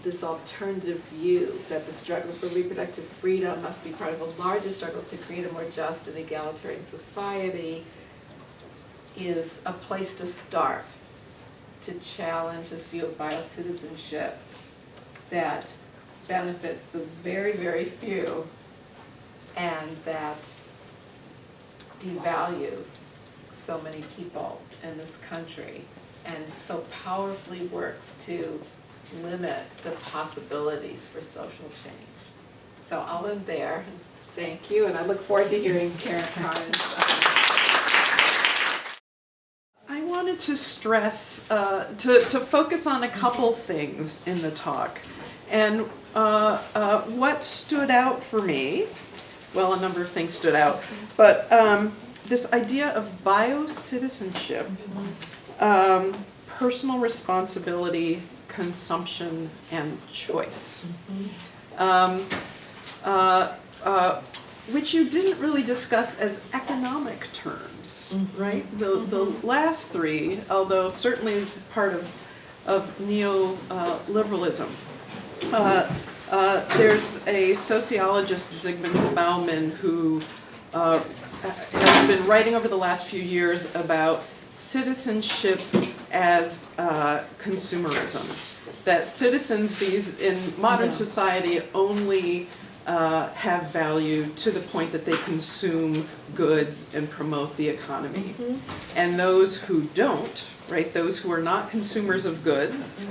this alternative view that the struggle for reproductive freedom must be part of a larger struggle to create a more just and egalitarian society is a place to start to challenge this view of biocitizenship that benefits the very, very few and that devalues so many people in this country and so powerfully works to limit the possibilities for social change. So I'll end there. Thank you, and I look forward to hearing Karen Carnes. I wanted to stress, to focus on a couple things in the talk. And what stood out for me, well, a number of things stood out, but this idea of biocitizenship, personal responsibility, consumption, and choice, which you didn't really discuss as economic terms, right? The last three, although certainly part of neoliberalism. There's a sociologist, Zygmunt Bauman, who has been writing over the last few years about citizenship as consumerism. That citizens in modern society only have value to the point that they consume goods and promote the economy. And those who don't, right, those who are not consumers of goods,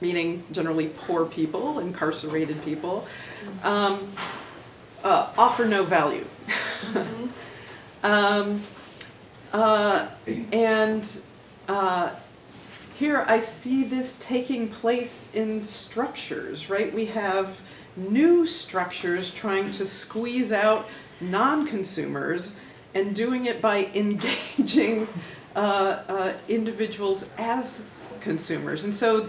meaning generally poor people, incarcerated people, offer no value. And here I see this taking place in structures, right? We have new structures trying to squeeze out non-consumers and doing it by engaging individuals as consumers. And so,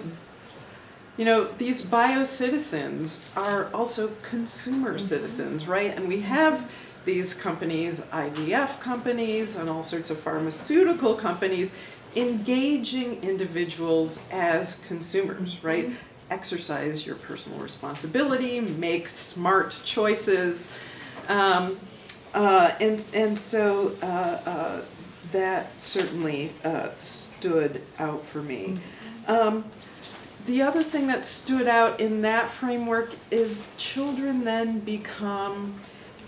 you know, these biocitizens are also consumer citizens, right? And we have these companies, IVF companies, and all sorts of pharmaceutical companies engaging individuals as consumers, right? Exercise your personal responsibility, make smart choices. And so that certainly stood out for me. The other thing that stood out in that framework is children then become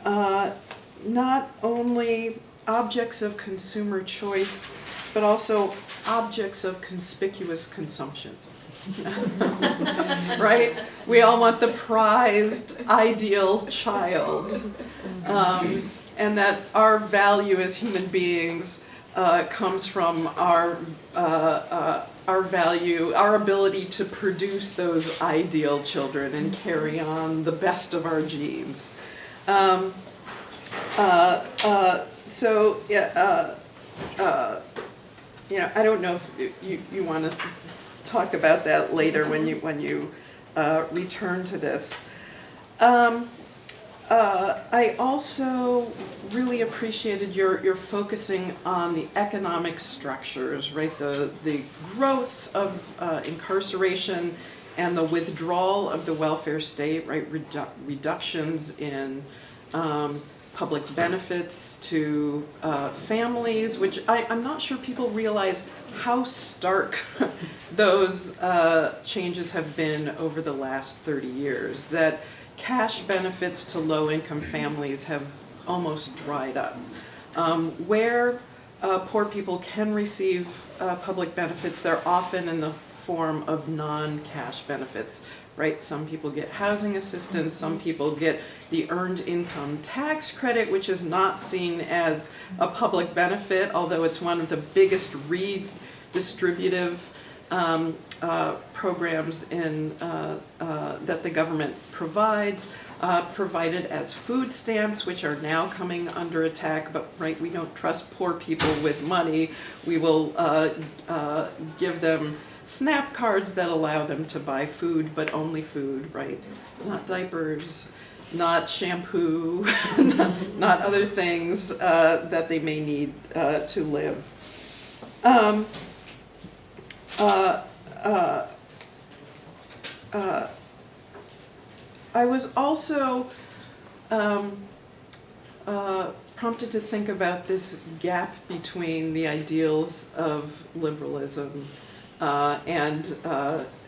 not only objects of consumer choice, but also objects of conspicuous consumption. Right? We all want the prized, ideal child. And that our value as human beings comes from our value, our ability to produce those ideal children and carry on the best of our genes. So, yeah, you know, I don't know if you want to talk about that later when you return to this. I also really appreciated your focusing on the economic structures, right? The growth of incarceration and the withdrawal of the welfare state, right? Reductions in public benefits to families, which I'm not sure people realize how stark those changes have been over the last 30 years. That cash benefits to low-income families have almost dried up. Where poor people can receive public benefits, they're often in the form of non-cash benefits, right? Some people get housing assistance, some people get the earned income tax credit, which is not seen as a public benefit, although it's one of the biggest redistributive programs in, that the government provides, provided as food stamps, which are now coming under attack, but right, we don't trust poor people with money. We will give them SNAP cards that allow them to buy food, but only food, right? Not diapers, not shampoo, not other things that they may need to live. I was also prompted to think about this gap between the ideals of liberalism and,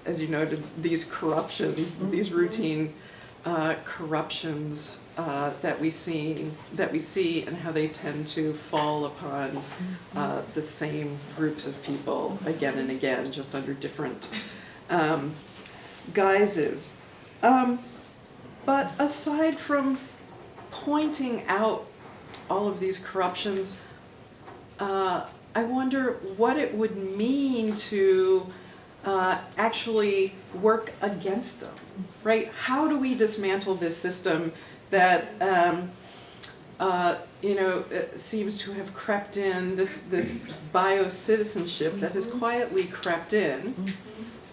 as you noted, these corruptions, these routine corruptions that we see, and how they tend to fall upon the same groups of people again and again, just under different guises. But aside from pointing out all of these corruptions, I wonder what it would mean to actually work against them, right? How do we dismantle this system that you know, seems to have crept in, this biocitizenship that has quietly crept in?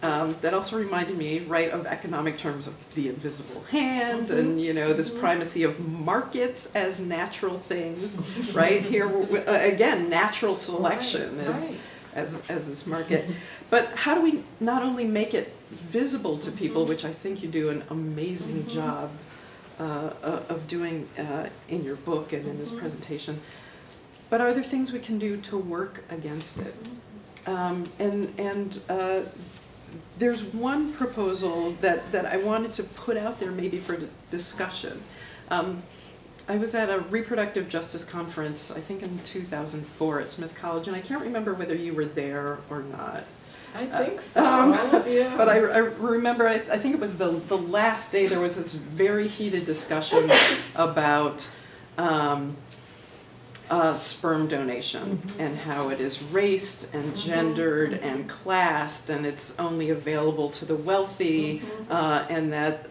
That also reminded me, right, of economic terms of the invisible hand, and you know, this primacy of markets as natural things, right? Here again, natural selection as this market. But how do we not only make it visible to people, which I think you do an amazing job of doing in your book and in this presentation, but are there things we can do to work against it? There's one proposal that I wanted to put out there maybe for discussion. I was at a reproductive justice conference, I think in 2004 at Smith College, and I can't remember whether you were there or not. I think so, yeah. But I remember, I think it was the last day, there was this very heated discussion about sperm donation and how it is raced and gendered and classed, and it's only available to the wealthy, and that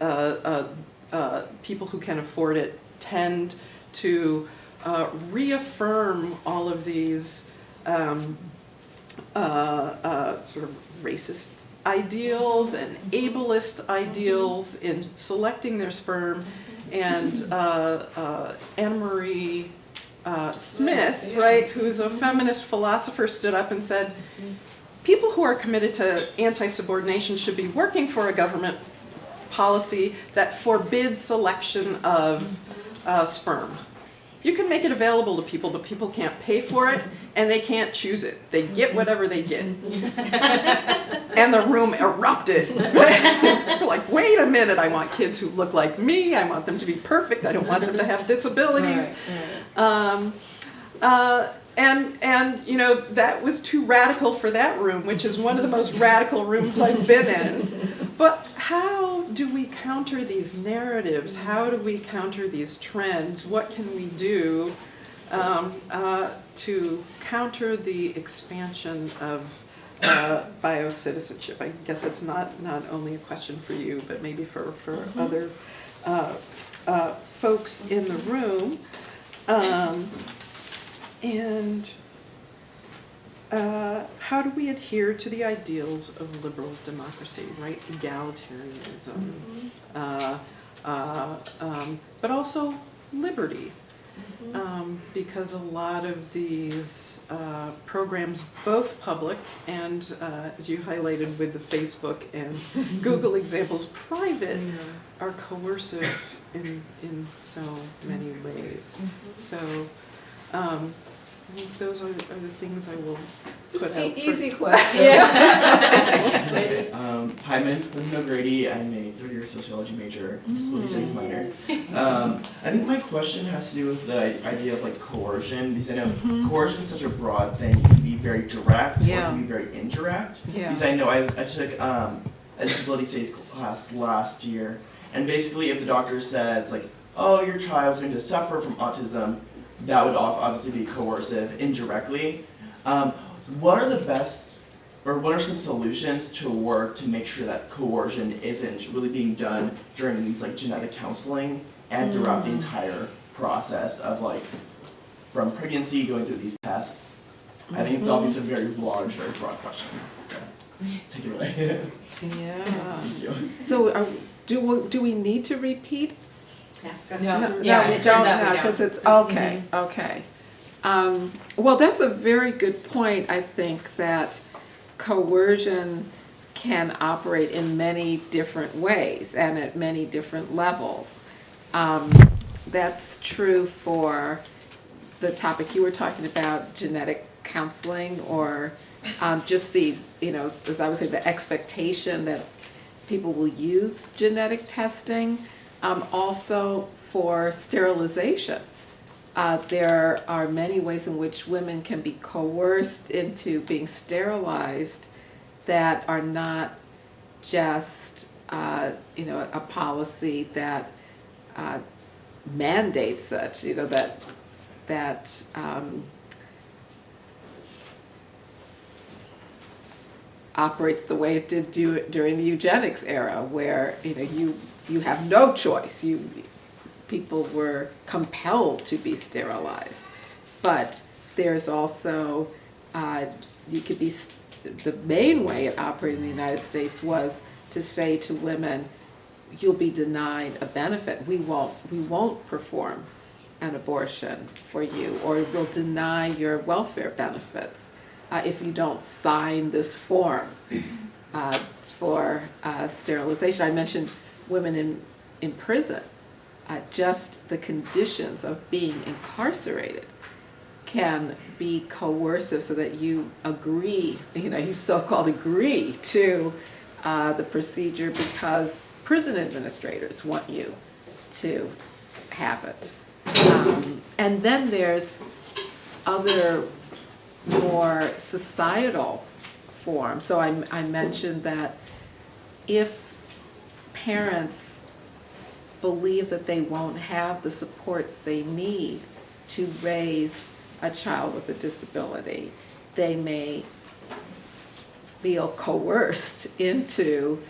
people who can afford it tend to reaffirm all of these sort of racist ideals and ableist ideals in selecting their sperm. And Anna Marie Smith, right, who's a feminist philosopher, stood up and said, people who are committed to anti-subordination should be working for a government policy that forbids selection of sperm. You can make it available to people, but people can't pay for it, and they can't choose it. They get whatever they get. And the room erupted. They're like, wait a minute, I want kids who look like me, I want them to be perfect, I don't want them to have disabilities. And you know, that was too radical for that room, which is one of the most radical rooms I've been in. But how do we counter these narratives? How do we counter these trends? What can we do to counter the expansion of biocitizenship? I guess it's not only a question for you, but maybe for other folks in the room. And how do we adhere to the ideals of liberal democracy, right? Egalitarianism, but also liberty. Because a lot of these programs, both public and, as you highlighted with the Facebook and Google examples, private, are coercive in so many ways. So I think those are the things I will put out. Easy question. Okay. Hi, my name is Linda Grady. I'm a third-year sociology major, disability studies minor. I think my question has to do with the idea of like coercion, because I know coercion is such a broad thing. It can be very direct, or it can be very indirect. Because I know I took a disability studies class last year, and basically if the doctor says like, oh, your child's going to suffer from autism, that would obviously be coercive indirectly. What are the best, or what are some solutions to work to make sure that coercion isn't really being done during these like genetic counseling and throughout the entire process of like from pregnancy going through these tests? I think it's obviously a very large, very broad question. So take it away. Yeah. Thank you. So do we need to repeat? No, we it turns out we because don't. it's okay. Well, that's a very good point. I think that coercion can operate in many different ways and at many different levels. That's true for the topic you were talking about, genetic counseling, or just the, as I would say, the expectation that people will use genetic testing. Also for sterilization. There are many ways in which women can be coerced into being sterilized that are not just a policy that mandates such, that operates the way it did during the eugenics era, where you have no choice. People were compelled to be sterilized. But there's also, the main way it operated in the United States was to say to women, you'll be denied a benefit. We won't perform an abortion for you, or we'll deny your welfare benefits if you don't sign this form for sterilization. I mentioned women in prison. Just the conditions of being incarcerated can be coercive, so that you agree, you so-called agree to the procedure because prison administrators want you to have it. And then there's other more societal forms. So I mentioned that if parents believe that they won't have the supports they need to raise a child with a disability, they may feel coerced into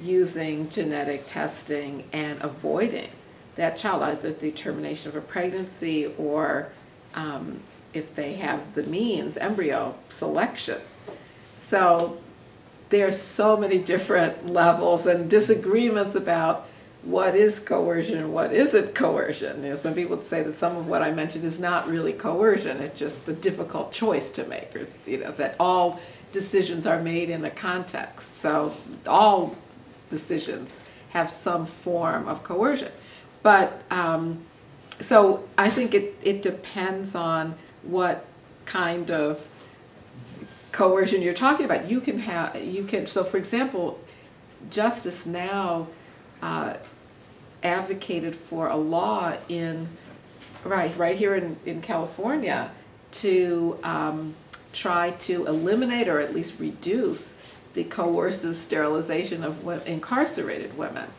using genetic testing and avoiding that child, either the determination of a pregnancy or if they have the means, embryo selection. So there's so many different levels and disagreements about what is coercion and what isn't coercion. You know, some people would say that some of what I mentioned is not really coercion, it's just the difficult choice to make, or you know, that all decisions are made in a context. So all decisions have some form of coercion. But so I think it depends on what kind of coercion you're talking about. So for example, Justice Now advocated for a law right here in California to try to eliminate or at least reduce the coercive sterilization of incarcerated women.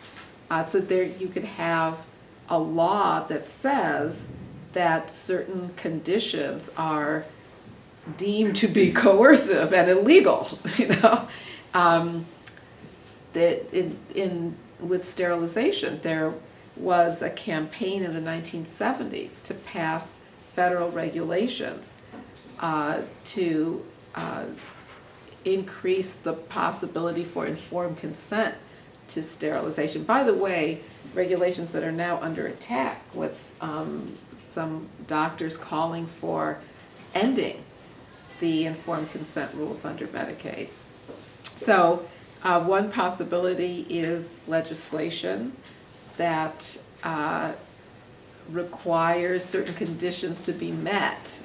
So there you could have a law that says that certain conditions are deemed to be coercive and illegal, you know. That with sterilization, there was a campaign in the 1970s to pass federal regulations to increase the possibility for informed consent to sterilization. By the way, regulations that are now under attack with some doctors calling for ending the informed consent rules under Medicaid. So one possibility is legislation that requires certain conditions to be met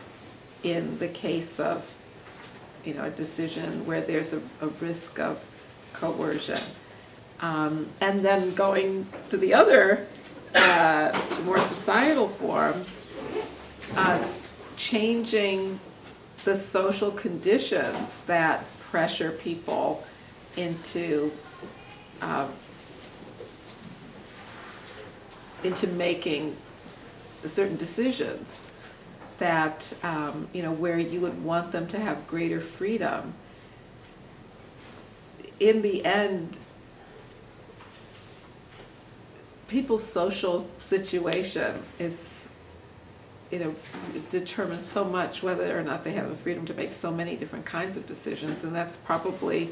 in the case of, you know, a decision where there's a risk of coercion. And then going to the other more societal forms, changing the social conditions that pressure people into making certain decisions that, you know, where you would want them to have greater freedom. In the end, people's social situation is, you know, determines so much whether or not they have the freedom to make so many different kinds of decisions, and that's probably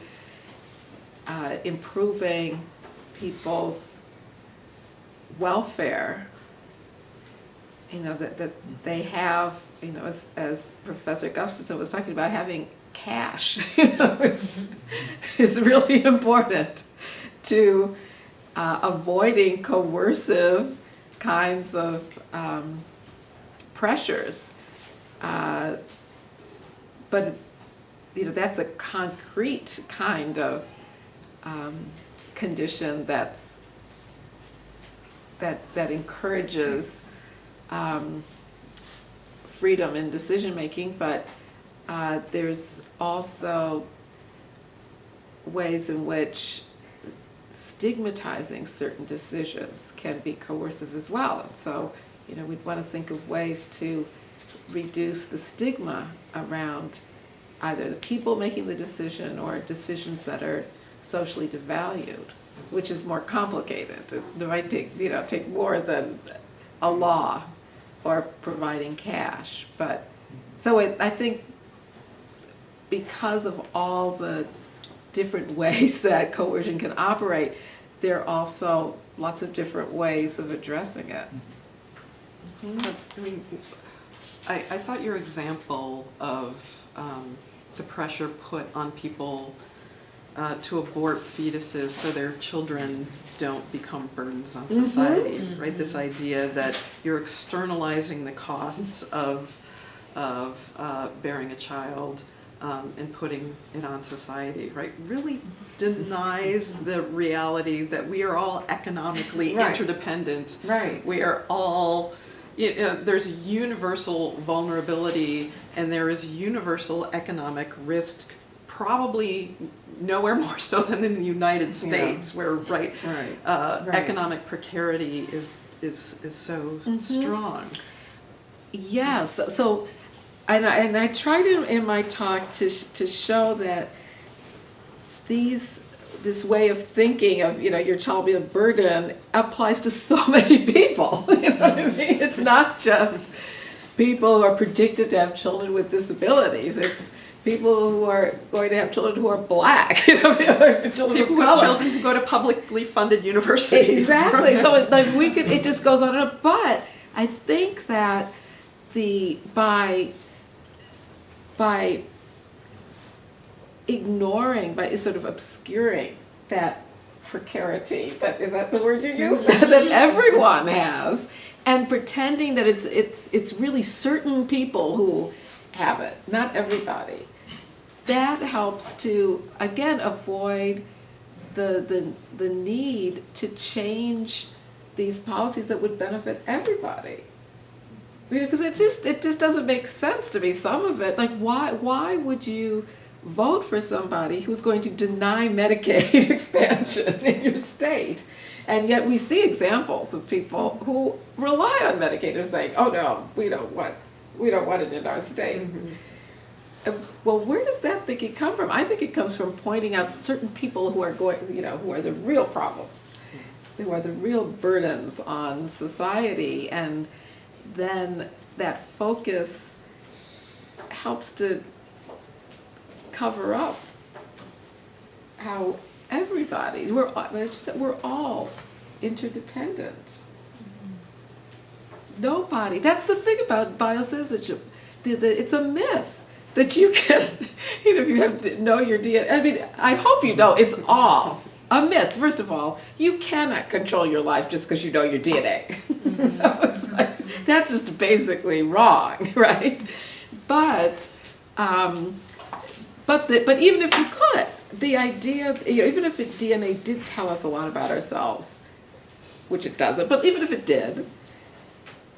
improving people's welfare. You know, that they have, you know, as Professor Gustafson was talking about, having cash, you know, is really important to avoiding coercive kinds of pressures. But, you know, that's a concrete kind of condition that encourages freedom in decision making, but there's also ways in which stigmatizing certain decisions can be coercive as well. And so, you know, we'd want to think of ways to reduce the stigma around either the people making the decision or decisions that are socially devalued, which is more complicated. It might take more than a law or providing cash. But so I think because of all the different ways that coercion can operate, there are also lots of different ways of addressing it. I mean, I thought your example of the pressure put on people to abort fetuses so their children don't become burdens on society, right? This idea that you're externalizing the costs of bearing a child and putting it on society, right? Really denies the reality that we are all economically interdependent. Right. We are all, there's a universal vulnerability and there is universal economic risk, probably nowhere more so than in the United States, where economic precarity is so strong. Yes. So I tried in my talk to show that this way of thinking of, your child being a burden applies to so many people. You know what I mean? It's not just people who are predicted to have children with disabilities. It's people who are going to have children who are black. Children People of with color. children who go to publicly funded universities. Exactly. So it just goes on and on. But I think that by ignoring, by sort of obscuring that precarity, is that the word you use? that everyone has, and pretending that it's really certain people who have it, not everybody. That helps to, again, avoid the need to change these policies that would benefit everybody. Because it just doesn't make sense to me. Some of it, like why would you vote for somebody who's going to deny Medicaid expansion in your state? And yet we see examples of people who rely on Medicaid and saying, "Oh no, we don't want it in our state." Mm-hmm. Well, where does that thinking come from? I think it comes from pointing out certain people who are who are the real problems, who are the real burdens on society, and then that focus helps to cover up how everybody, we're all interdependent. Nobody, that's the thing about biocitizenship. It's a myth that you can, if you have to know your DNA, I mean, I hope you know it's all a myth. First of all, you cannot control your life just because you know your DNA. It's like, that's just basically wrong, right? But even if you could, the idea, even if DNA did tell us a lot about ourselves, which it doesn't, but even if it did,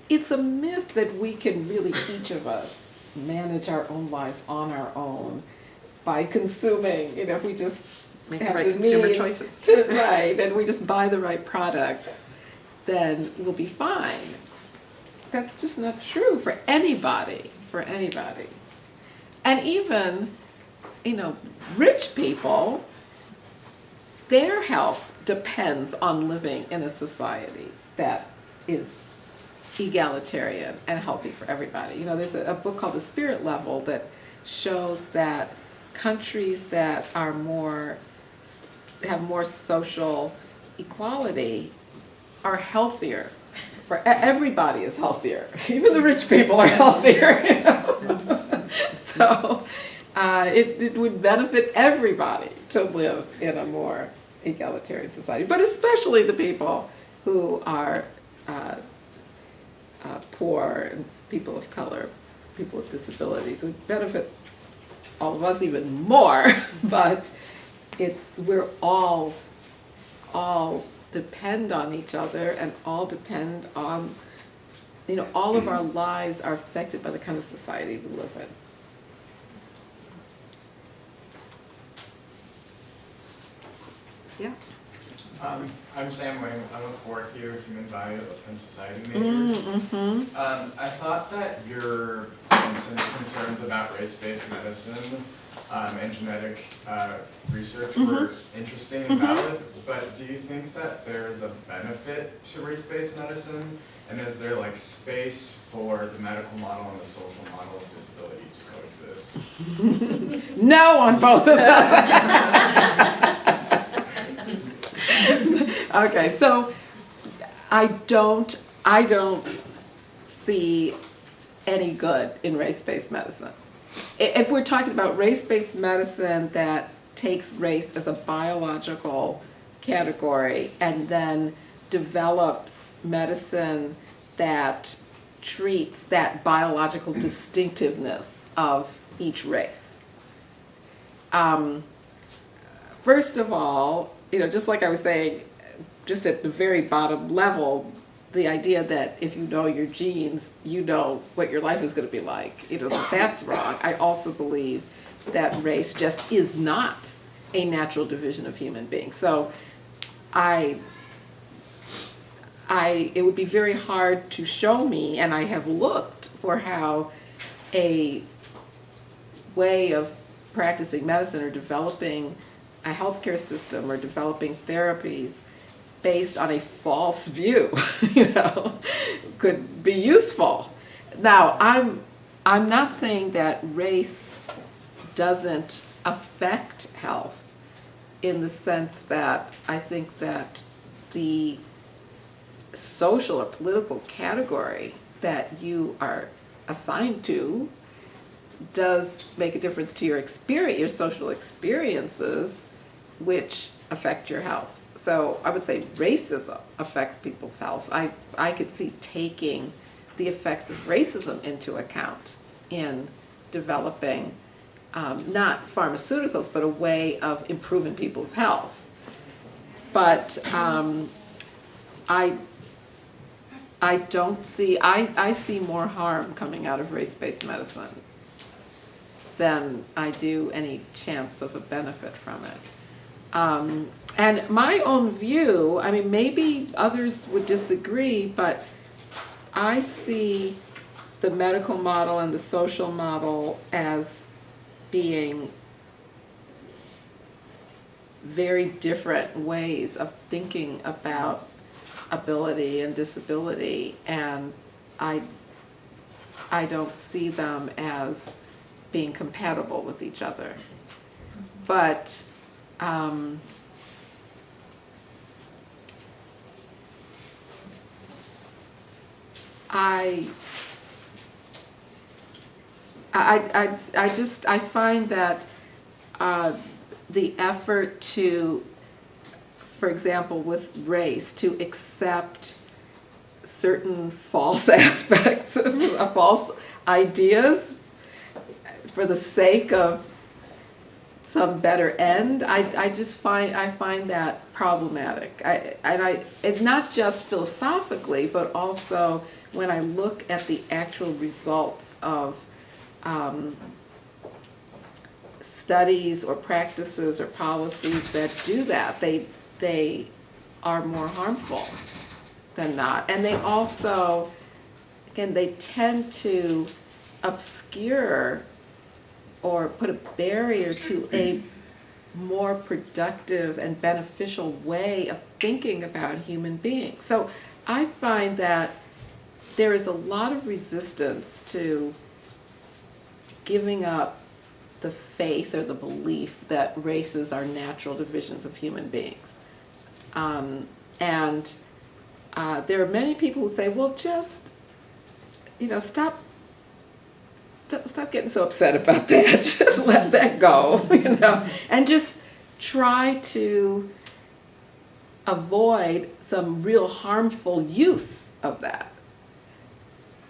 it's a myth that we can really, each of us, manage our own lives on our own by consuming, if we just Make the have right the consumer means choices. right, and we just buy the right products, then we'll be fine. That's just not true for anybody, And even, rich people, their health depends on living in a society that is egalitarian and healthy for everybody. There's a book called The Spirit Level that shows that countries that are have more social equality are healthier. For everybody is healthier. Even the rich people are healthier. So it would benefit everybody to live in a more egalitarian society, but especially the people who are poor, and people of color, people with disabilities. It would benefit all of us even more, but we're all depend on each other, and all depend on, all of our lives are affected by the kind of society we live in. Yeah. I'm Sam Wing. I'm a fourth year human value and society major. I thought that your concerns about race-based medicine and genetic research were interesting and valid, but do you think that there's a benefit to race-based medicine? And is there space for the medical model and the social model of disability to coexist? No on both of those. Okay, so I don't see any good in race-based medicine. If we're talking about race-based medicine that takes race as a biological category and then develops medicine that treats that biological distinctiveness of each race. First of all, just like I was saying, just at the very bottom level, the idea that if you know your genes, you know what your life is going to be like, that's wrong. I also believe that race just is not a natural division of human beings. So it would be very hard to show me, and I have looked for how a way of practicing medicine or developing a healthcare system or developing therapies based on a false view, could be useful. Now, I'm not saying that race doesn't affect health in the sense that I think that the social or political category that you are assigned to does make a difference to your experience, your social experiences, which affect your health. So I would say racism affects people's health. I could see taking the effects of racism into account in developing not pharmaceuticals, but a way of improving people's health. But I don't see, I see more harm coming out of race-based medicine than I do any chance of a benefit from it. And my own view, I mean, maybe others would disagree, but I see the medical model and the social model as being very different ways of thinking about ability and disability, and I don't see them as being compatible with each other. But I find that the effort to, for example, with race, to accept certain false aspects of false ideas for the sake of some better end, I find that problematic. It's not just philosophically, but also when I look at the actual results of studies or practices or policies that do that, they are more harmful than not. And they also, again, they tend to obscure or put a barrier to a more productive and beneficial way of thinking about human beings. So I find that there is a lot of resistance to giving up the faith or the belief that races are natural divisions of human beings. And there are many people who say, well, just, stop getting so upset about that. Just let that go, and just try to avoid some real harmful use of that.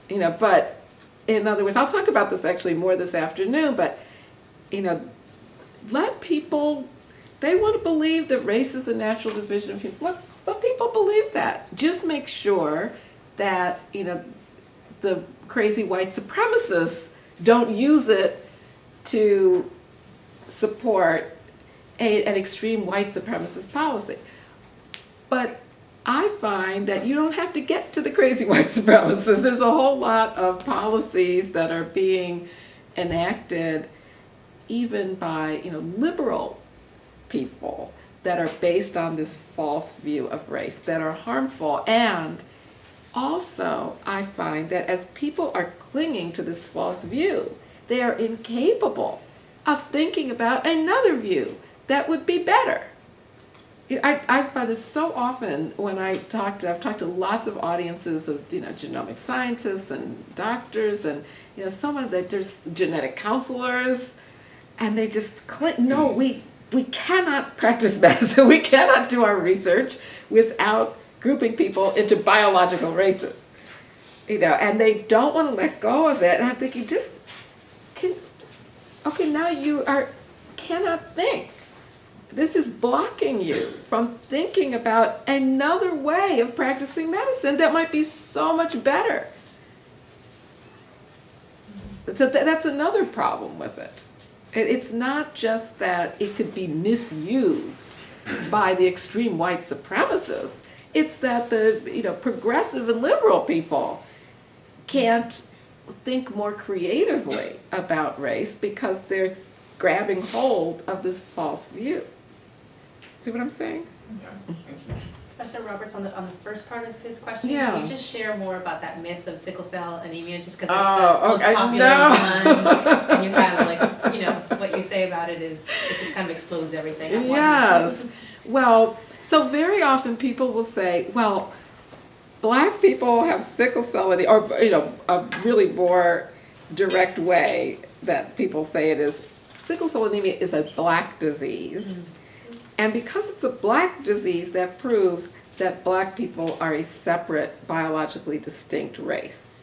But in other words, I'll talk about this actually more this afternoon, but, let people, they want to believe that race is a natural division of human. Let people believe that. Just make sure that, the crazy white supremacists don't use it to support an extreme white supremacist policy. But I find that you don't have to get to the crazy white supremacists. There's a whole lot of policies that are being enacted even by liberal people that are based on this false view of race that are harmful. And also, I find that as people are clinging to this false view, they are incapable of thinking about another view that would be better. I find this so often when I've talked to lots of audiences of genomic scientists and doctors and someone that there's genetic counselors, and they just no, we cannot practice medicine, we cannot do our research without grouping people into biological races, and they don't want to let go of it. And I'm thinking, now you cannot think. This is blocking you from thinking about another way of practicing medicine that might be so much better. So that's another problem with it. It's not just that it could be misused by the extreme white supremacists. It's that the progressive and liberal people can't think more creatively about race because they're grabbing hold of this false view. See what I'm saying? Yeah, thank you. Professor Roberts, on the first part of his question, Yeah. can you just share more about that myth of sickle cell anemia, just because it's Oh, the most okay, popular no. one, and you kind of like, you know, what you say about it is, it just kind of explodes everything at once. Yes. Well, so very often people will say, well, Black people have sickle cell anemia, or, you know, a really more direct way that people say it is, sickle cell anemia is a Black disease. And because it's a Black disease, that proves that Black people are a separate, biologically distinct race.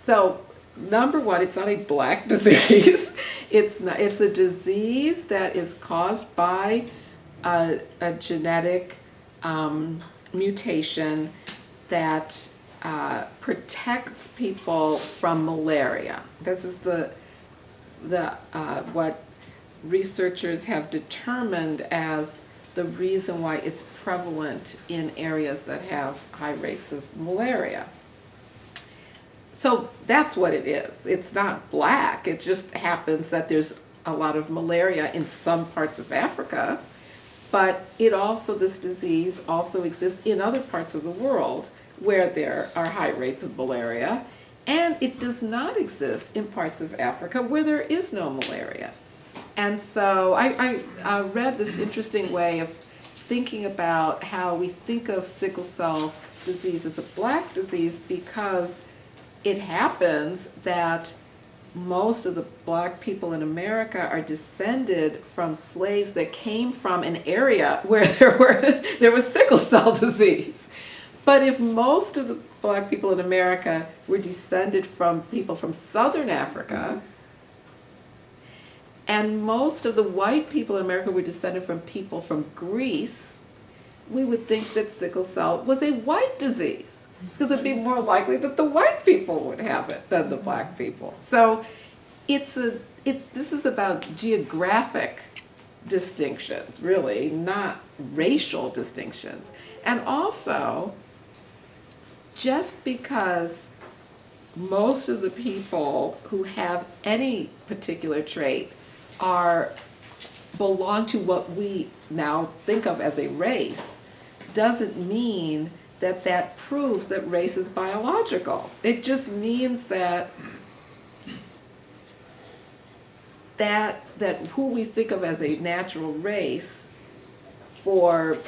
So, number one, it's not a Black disease. It's a disease that is caused by a genetic mutation that protects people from malaria. This is what researchers have determined as the reason why it's prevalent in areas that have high rates of malaria. So that's what it is. It's not Black. It just happens that there's a lot of malaria in some parts of Africa, but this disease also exists in other parts of the world where there are high rates of malaria, and it does not exist in parts of Africa where there is no malaria. And so I read this interesting way of thinking about how we think of sickle cell disease as a Black disease because it happens that most of the Black people in America are descended from slaves that came from an area where there was sickle cell disease. But if most of the Black people in America were descended from people from Southern Africa, and most of the white people in America were descended from people from Greece, we would think that sickle cell was a white disease, because it'd be more likely that the white people would have it than the Black people. So this is about geographic distinctions, really, not racial distinctions. And also, just because most of the people who have any particular trait belong to what we now think of as a race, doesn't mean that proves that race is biological. It just means that who we think of as a natural race, for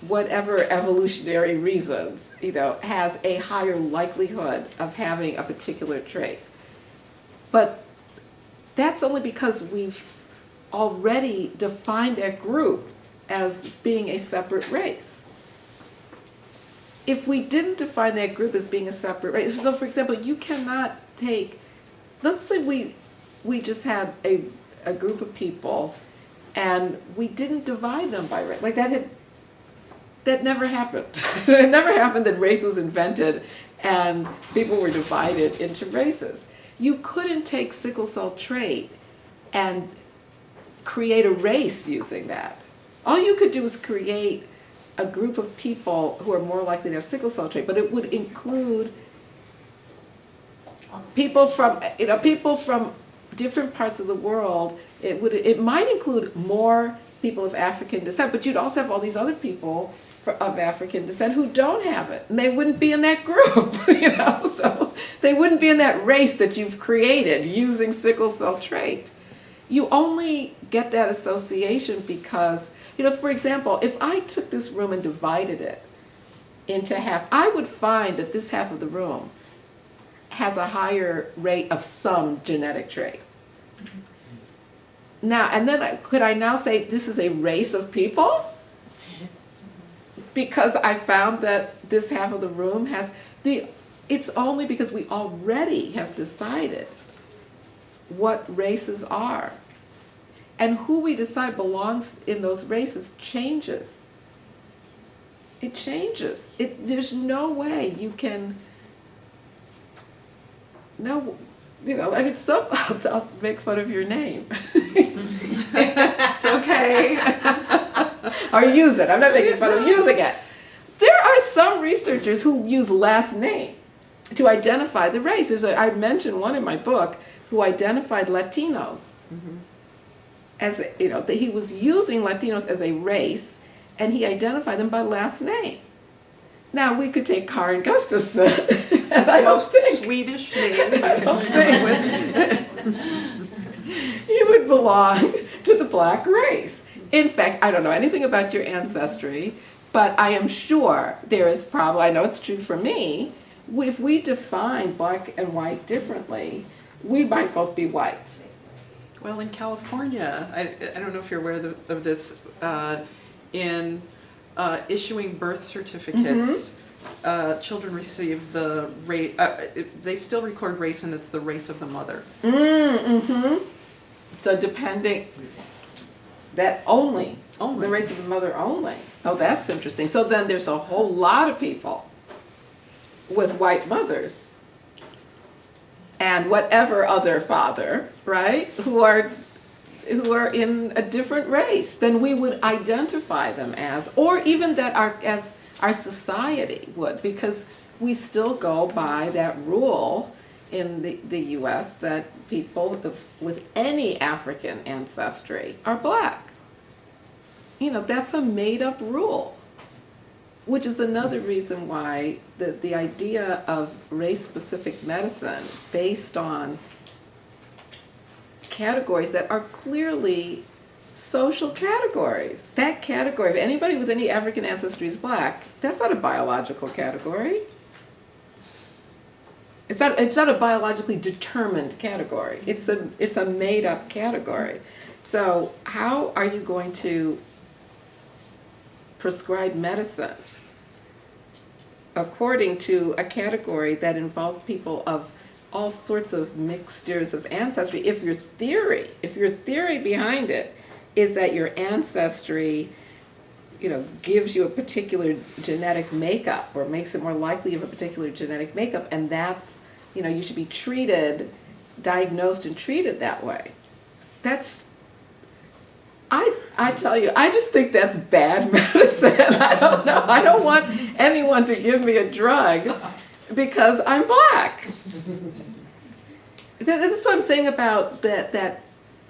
whatever evolutionary reasons, has a higher likelihood of having a particular trait. But that's only because we've already defined that group as being a separate race. If we didn't define that group as being a separate race, so for example, you cannot let's say we just had a group of people and we didn't divide them by race. Like that never happened. It never happened that race was invented and people were divided into races. You couldn't take sickle cell trait and create a race using that. All you could do is create a group of people who are more likely to have sickle cell trait, but it would include people from different parts of the world. It might include more people of African descent, but you'd also have all these other people of African descent who don't have it, and they wouldn't be in that group, so they wouldn't be in that race that you've created using sickle cell trait. You only get that association because, for example, if I took this room and divided it into half, I would find that this half of the room has a higher rate of some genetic trait. Now, and then could I now say this is a race of people? Because I found that this half of the room has it's only because we already have decided what races are. And who we decide belongs in those races changes. It changes. There's no way you can, I'll make fun of your name. It's okay. Or use it. I'm not making fun of using it. There are some researchers who use last name. to identify the race. I mentioned one in my book who identified Latinos as, that he was using Latinos as a race, and he identified them by last name. Now, we could take Karin Gustafson, as I don't Most think. Swedish name. I don't think he would belong to the black race. In fact, I don't know anything about your ancestry, but I am sure there is probably, I know it's true for me, if we define black and white differently, we might both be white. Well, in California, I don't know if you're aware of this, in issuing birth certificates, children receive the race, they still record race, and it's the race of the mother. So depending, that only, Only. the race of the mother only. Oh, that's interesting. So then there's a whole lot of people with white mothers and whatever other father, right, who are in a different race than we would identify them as, or even that as our society would, because we still go by that rule in the US that people with any African ancestry are black. That's a made-up rule, which is another reason why the idea of race-specific medicine based on categories that are clearly social categories. That category of anybody with any African ancestry is black, that's not a biological category. It's not a biologically determined category. It's a made-up category. So how are you going to prescribe medicine according to a category that involves people of all sorts of mixtures of ancestry? If your theory behind it is that your ancestry, gives you a particular genetic makeup or makes it more likely of a particular genetic makeup, and that's, you should be diagnosed and treated that way. I tell you, I just think that's bad medicine. I don't know. I don't want anyone to give me a drug because I'm black. That's what I'm saying about that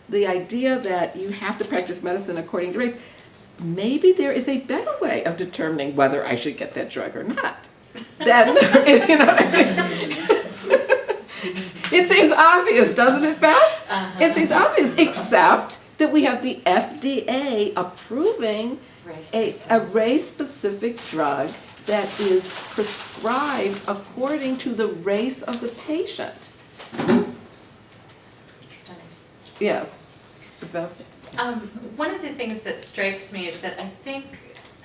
the idea that you have to practice medicine according to race. Maybe there is a better way of determining whether I should get that drug or not. You know what I mean? It seems obvious, doesn't it, Beth? It seems obvious, except that we have the FDA approving a race-specific drug that is prescribed according to the race of the patient. Stunning. Yes. Beth? One of the things that strikes me is that I think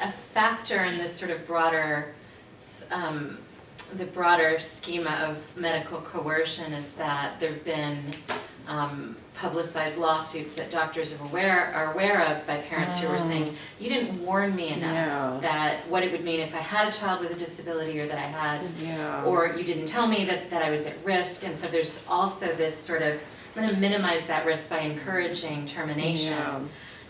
a factor in this sort of broader, the broader schema of medical coercion is that there have been publicized lawsuits that doctors are aware of by parents who were saying, you didn't warn me enough that what it would mean if I had a child with a disability or that I had, or you didn't tell me that I was at risk. And so there's also this sort of, I'm going to minimize that risk by encouraging termination. Yeah.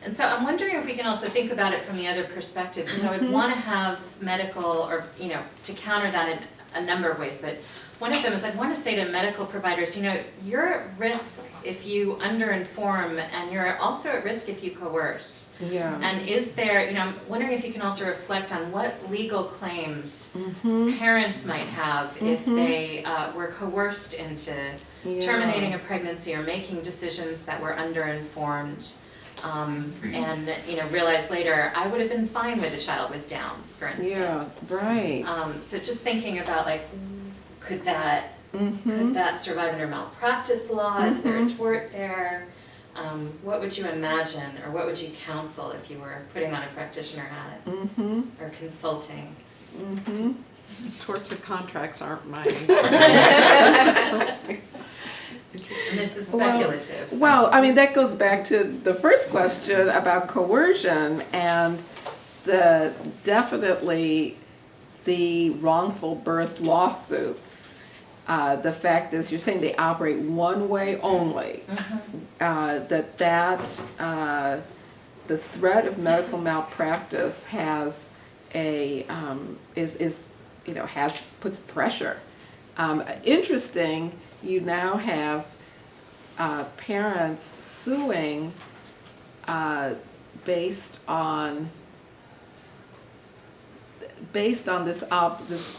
And so I'm wondering if we can also think about it from the other perspective, because I would want to have medical, or to counter that in a number of ways, but one of them is I'd want to say to medical providers, you're at risk if you underinform, and you're also at risk if you coerce. Yeah. And is there, I'm wondering if you can also reflect on what legal claims parents might have if they were coerced into terminating a pregnancy or making decisions that were underinformed. And realize later I would have been fine with a child with Downs, for instance. Yeah, right. So just thinking about could that survive under malpractice law? Is there a tort there? What would you imagine, or what would you counsel if you were putting on a practitioner hat or consulting? Torts of contracts aren't mine. And this is speculative. Well, I mean, that goes back to the first question about coercion and definitely the wrongful birth lawsuits. The fact is, you're saying they operate one way only. The threat of medical malpractice has puts pressure Interesting, you now have parents suing based on this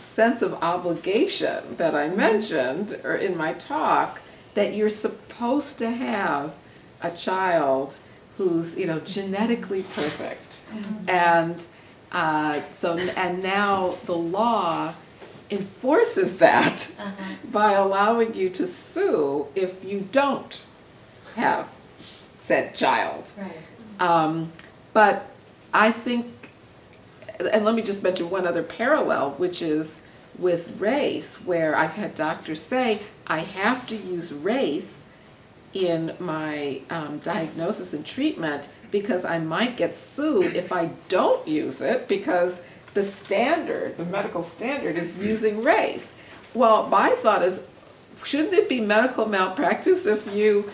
sense of obligation that I mentioned or in my talk, that you're supposed to have a child who's genetically perfect, and now the law enforces that by allowing you to sue if you don't have said child. Right. But I think, and let me just mention one other parallel, which is with race, where I've had doctors say, I have to use race in my diagnosis and treatment because I might get sued if I don't use it, because the medical standard is using race. Well, my thought is, shouldn't it be medical malpractice if you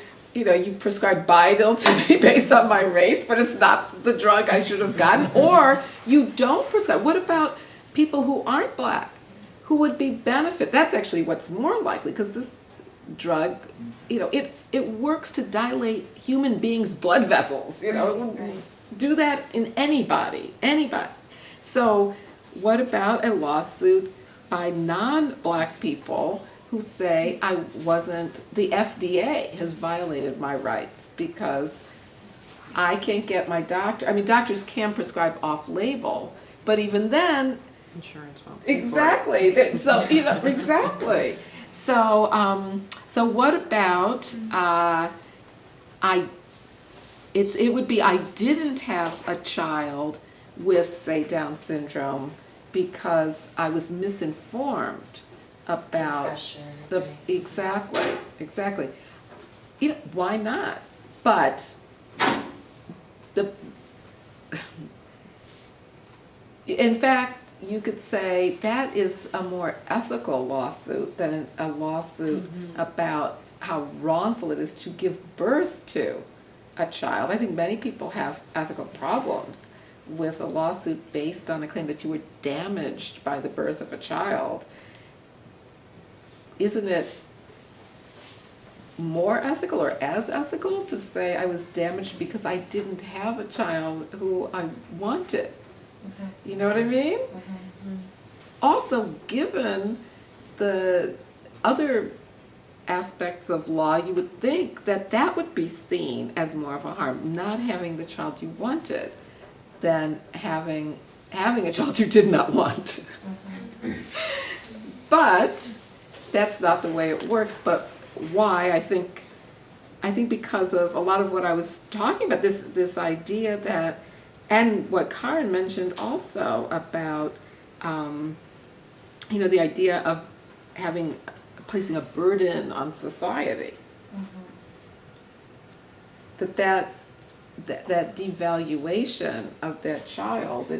prescribe Bidil to me based on my race, but it's not the drug I should have gotten? Or you don't prescribe. What about people who aren't black, who would be benefit? That's actually what's more likely, because this drug, it works to dilate human beings' blood vessels. It would do that in anybody. So what about a lawsuit by non-black people who say, the FDA has violated my rights because I can't get my doctor. I mean, doctors can prescribe off-label, but even then, Insurance won't pay for it. exactly. So exactly. So what about it would be I didn't have a child with, say, Down syndrome because I was misinformed about Pressure, the right. exactly. Why not? But in fact, you could say that is a more ethical lawsuit than a lawsuit about how wrongful it is to give birth to a child. I think many people have ethical problems with a lawsuit based on a claim that you were damaged by the birth of a child. Isn't it more ethical or as ethical to say I was damaged because I didn't have a child who I wanted? You know what I mean? Also, given the other aspects of law, you would think that would be seen as more of a harm, not having the child you wanted, than having a child you did not want. But that's not the way it works. But why? I think because of a lot of what I was talking about, this idea that, and what Karen mentioned also about, the idea of placing a burden on society. That devaluation of that child,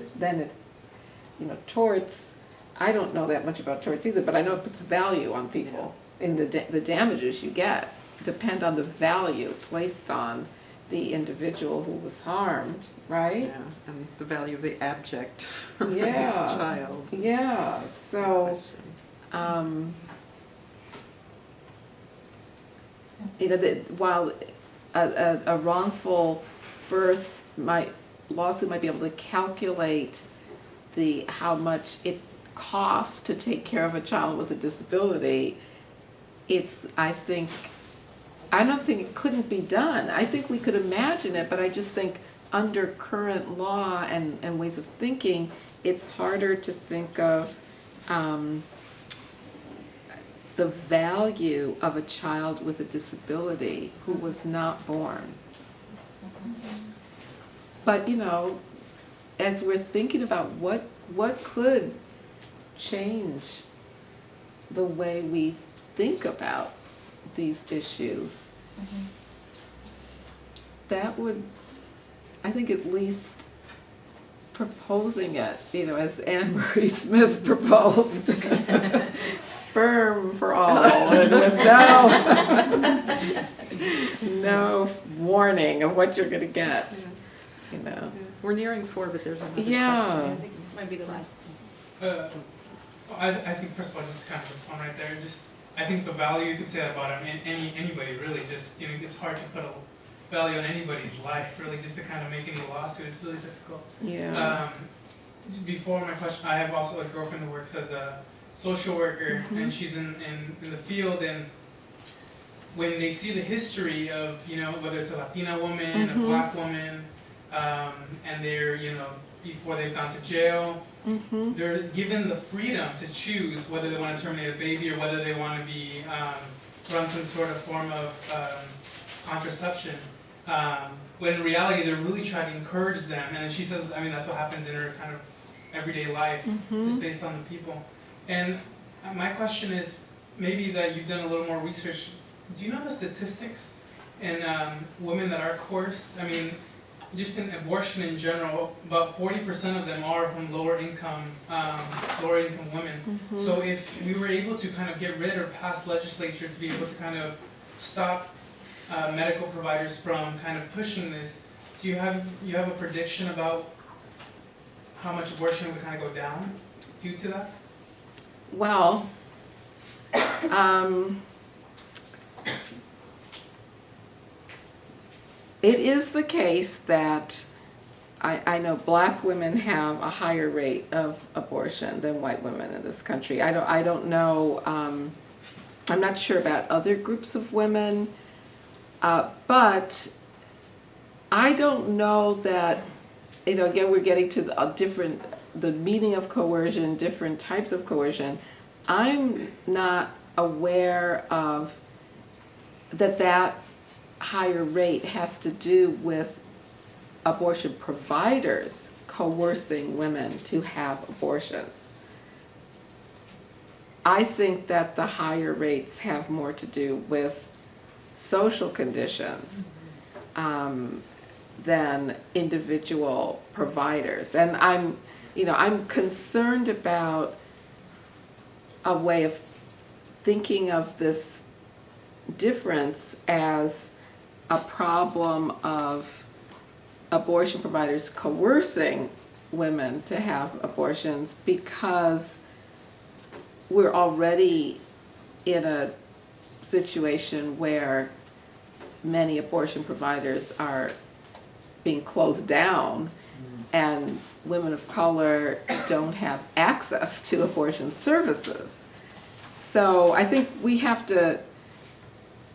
torts, I don't know that much about torts either, but I know it puts value on people. And the damages you get depend on the value placed on the individual who was harmed, right? Yeah, and the value of the abject Yeah. child. Yeah, so, while a wrongful birth lawsuit might be able to calculate how much it costs to take care of a child with a disability, I don't think it couldn't be done. I think we could imagine it, but I just think under current law and ways of thinking, it's harder to think of the value of a child with a disability who was not born. But as we're thinking about what could change the way we think about these issues, that would, I think, at least proposing it, as Anne Marie Smith proposed, sperm for all, and with no warning of what you're going to get. We're nearing 4, but there's another Yeah. question. I think it might be the last. Well, I think first of all, just to kind of respond right there, I think the value, you could say that about anybody really, it's hard to put a value on anybody's life really, just to kind of make any lawsuit, it's really difficult. Yeah. Before my question, I have also a girlfriend who works as a social worker, and she's in the field, and when they see the history of, whether it's a Latina woman, a black woman, and they're, before they've gone to jail, they're given the freedom to choose whether they want to terminate a baby or whether they want to be run some sort of form of contraception. When in reality, they're really trying to encourage them. And she says, that's what happens in her kind of everyday life, just based on the people. And my question is, maybe that you've done a little more research, do you know the statistics in women that are coerced? Just in abortion in general, about 40% of them are from lower income women. So if we were able to kind of get rid or pass legislature to be able to kind of stop medical providers from kind of pushing this, do you have a prediction about how much abortion would kind of go down due to that? Well, it is the case that I know black women have a higher rate of abortion than white women in this country. I don't know, I'm not sure about other groups of women, but I don't know that, again, we're getting to the meaning of coercion, different types of coercion. I'm not aware of that higher rate has to do with abortion providers coercing women to have abortions. I think that the higher rates have more to do with social conditions than individual providers. And I'm concerned about a way of thinking of this difference as a problem of abortion providers coercing women to have abortions, because we're already in a situation where many abortion providers are being closed down, and women of color don't have access to abortion services. So I think we have to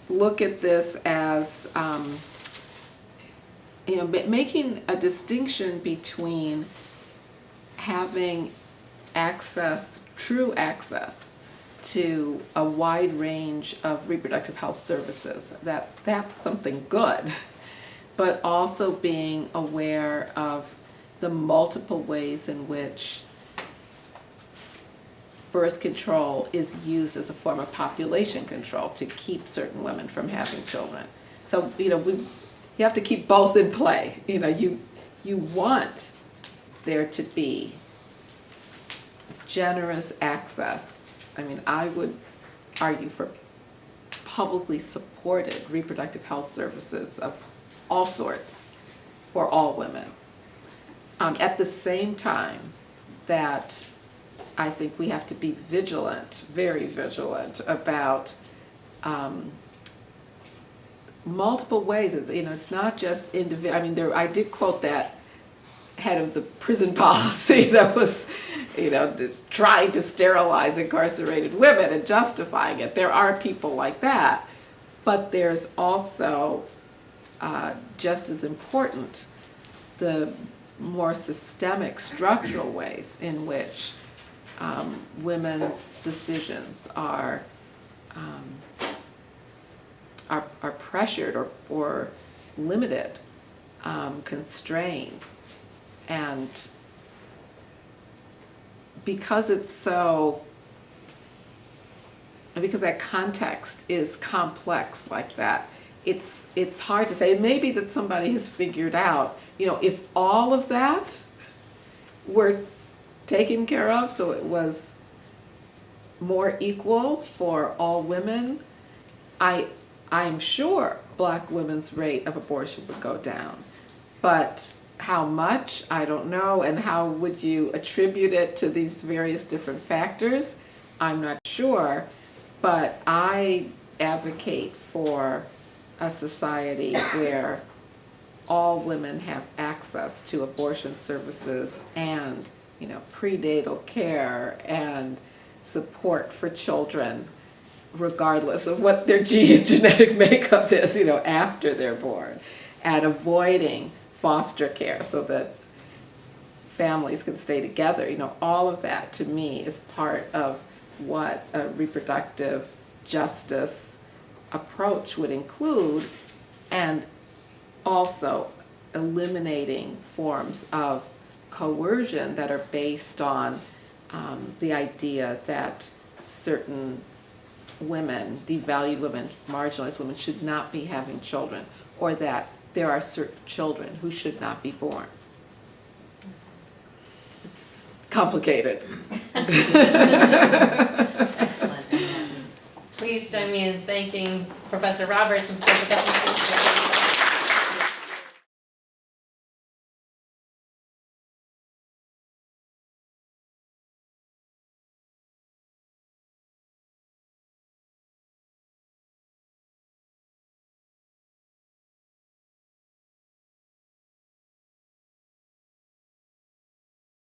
look at this as making a distinction between having access, true access to a wide range of reproductive health services. That's something good, but also being aware of the multiple ways in which birth control is used as a form of population control to keep certain women from having children. So, you have to keep both in play. You want there to be generous access. I would argue for publicly supported reproductive health services of all sorts for all women. At the same time that I think we have to be vigilant, very vigilant about multiple ways. It's not just individual. I did quote that head of the prison policy that was, trying to sterilize incarcerated women and justifying it. There are people like that, but there's also, just as important, the more systemic, structural ways in which women's decisions are pressured or limited, constrained, and because that context is complex like that, it's hard to say. It may be that somebody has figured out, if all of that were taken care of, so it was more equal for all women, I'm sure black women's rate of abortion would go down. But How much? I don't know. And how would you attribute it to these various different factors? I'm not sure. But I advocate for a society where all women have access to abortion services and, prenatal care and support for children, regardless of what their genetic makeup is, after they're born, and avoiding foster care so that families can stay together. All of that to me is part of what a reproductive justice approach would include, and also eliminating forms of coercion that are based on the idea that certain women, devalued women, marginalized women, should not be having children, or that there are certain children who should not be born. It's complicated. Excellent. Please join me in thanking Professor Roberts and Professor Bethany.